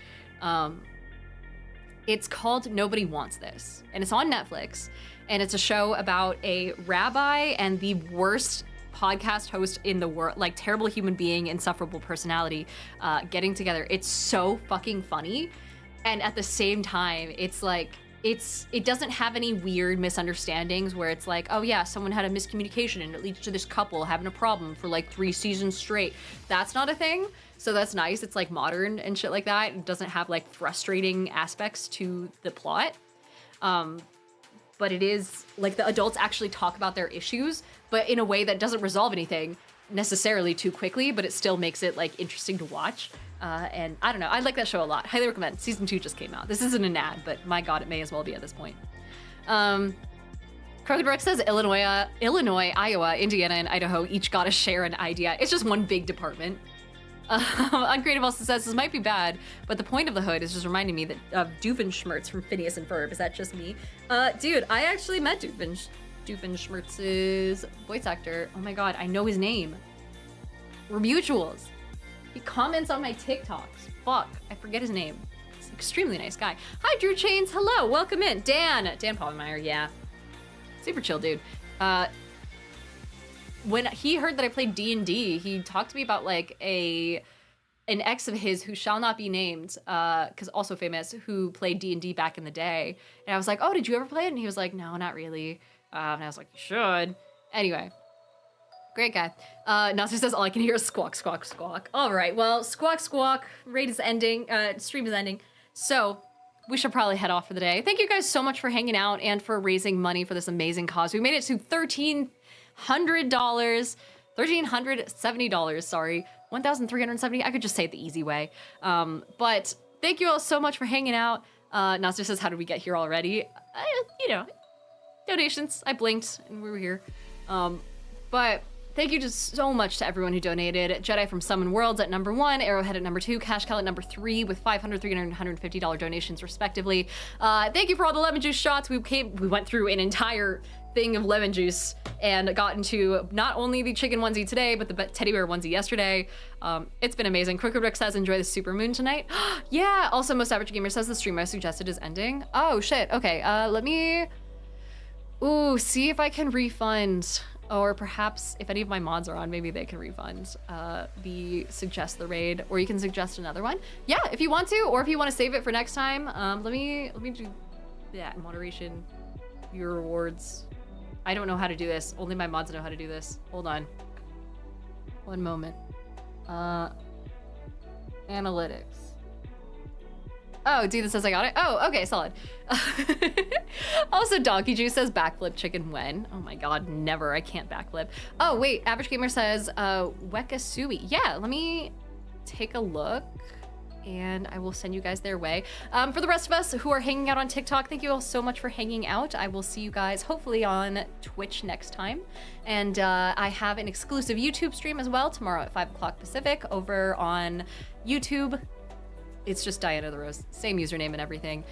It's called Nobody Wants This, and it's on Netflix. And it's a show about a rabbi and the worst podcast host in the world, like terrible human being, insufferable personality, getting together. It's so fucking funny. And at the same time, it's like, it doesn't have any weird misunderstandings where it's like, oh yeah, someone had a miscommunication and it leads to this couple having a problem for like 3 seasons straight. That's not a thing. So that's nice. It's like modern and shit like that. It doesn't have like frustrating aspects to the plot. But it is like the adults actually talk about their issues, but in a way that doesn't resolve anything necessarily too quickly, but it still makes it like interesting to watch. And I don't know, I like that show a lot. Highly recommend. Season 2 just came out. This isn't an ad, but my God, it may as well be at this point. Crooked Rick says Illinois, Iowa, Indiana, and Idaho each got to share an idea. It's just one big department. Uncreative also says this might be bad, but the point of the hood is just reminding me that of Doofenshmirtz from Phineas and Ferb. Is that just me? Dude, I actually met Doofenshmirtz's voice actor. Oh my God, I know his name. We're mutuals. He comments on my TikToks. Fuck, I forget his name. He's an extremely nice guy. Hi, Drew Chains. Hello, welcome in. Dan Pollmeyer, yeah. Super chill dude. When he heard that I played D&D, he talked to me about like an ex of his who shall not be named, because also famous, who played D&D back in the day. And I was like, oh, did you ever play it? And he was like, no, not really. And I was like, you should. Anyway, great guy. Nasser says all I can hear is squawk, squawk, squawk. All right, well, squawk, squawk. Raid is ending. Stream is ending. So we should probably head off for the day. Thank you guys so much for hanging out and for raising money for this amazing cause. We made it to $1,370, sorry. 1,370, I could just say it the easy way. But thank you all so much for hanging out. Nasser says, how did we get here already? You know, donations. I blinked and we were here. But thank you just so much to everyone who donated. Jedi from Summon Worlds at number 1, Arrowhead at number 2, Cash Cow at number 3 with $500, $300, and $150 donations respectively. Thank you for all the lemon juice shots. We went through an entire thing of lemon juice and got into not only the chicken onesie today, but the teddy bear onesie yesterday. It's been amazing. Crooked Rick says, enjoy the super moon tonight. Yeah, also Most Average Gamer says the stream I suggested is ending. Oh shit, okay, let me, see if I can refund, or perhaps if any of my mods are on, maybe they can refund the suggest the raid, or you can suggest another one. Yeah, if you want to, or if you want to save it for next time, let me do that, moderation, viewer rewards. I don't know how to do this. Only my mods know how to do this. Hold on. One moment. Analytics. Oh, Deethan says I got it. Oh, okay, solid. Also, Donkey Juice says backflip chicken when? Oh my God, never. I can't backflip. Oh, wait. Average Gamer says Wekasui. Yeah, let me take a look and I will send you guys their way. For the rest of us who are hanging out on TikTok, thank you all so much for hanging out. I will see you guys hopefully on Twitch next time. And I have an exclusive YouTube stream as well tomorrow at 5 o'clock Pacific over on YouTube. It's just Diana the Rose, same username and everything.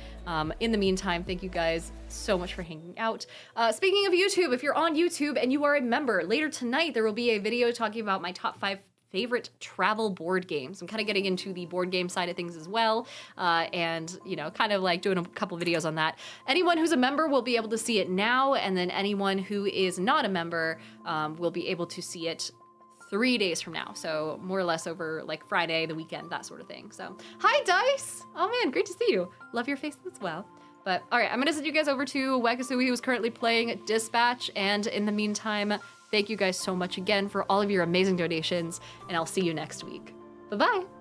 In the meantime, thank you guys so much for hanging out. Speaking of YouTube, if you're on YouTube and you are a member, later tonight there will be a video talking about my top 5 favorite travel board games. I'm kind of getting into the board game side of things as well, and you know, kind of like doing a couple videos on that. Anyone who's a member will be able to see it now, and then anyone who is not a member will be able to see it 3 days from now. So more or less over like Friday, the weekend, that sort of thing. So hi Dice! Oh man, great to see you. Love your face as well. But all right, I'm gonna send you guys over to Wakasui, who's currently playing Dispatch. And in the meantime, thank you guys so much again for all of your amazing donations, and I'll see you next week. Bye-bye.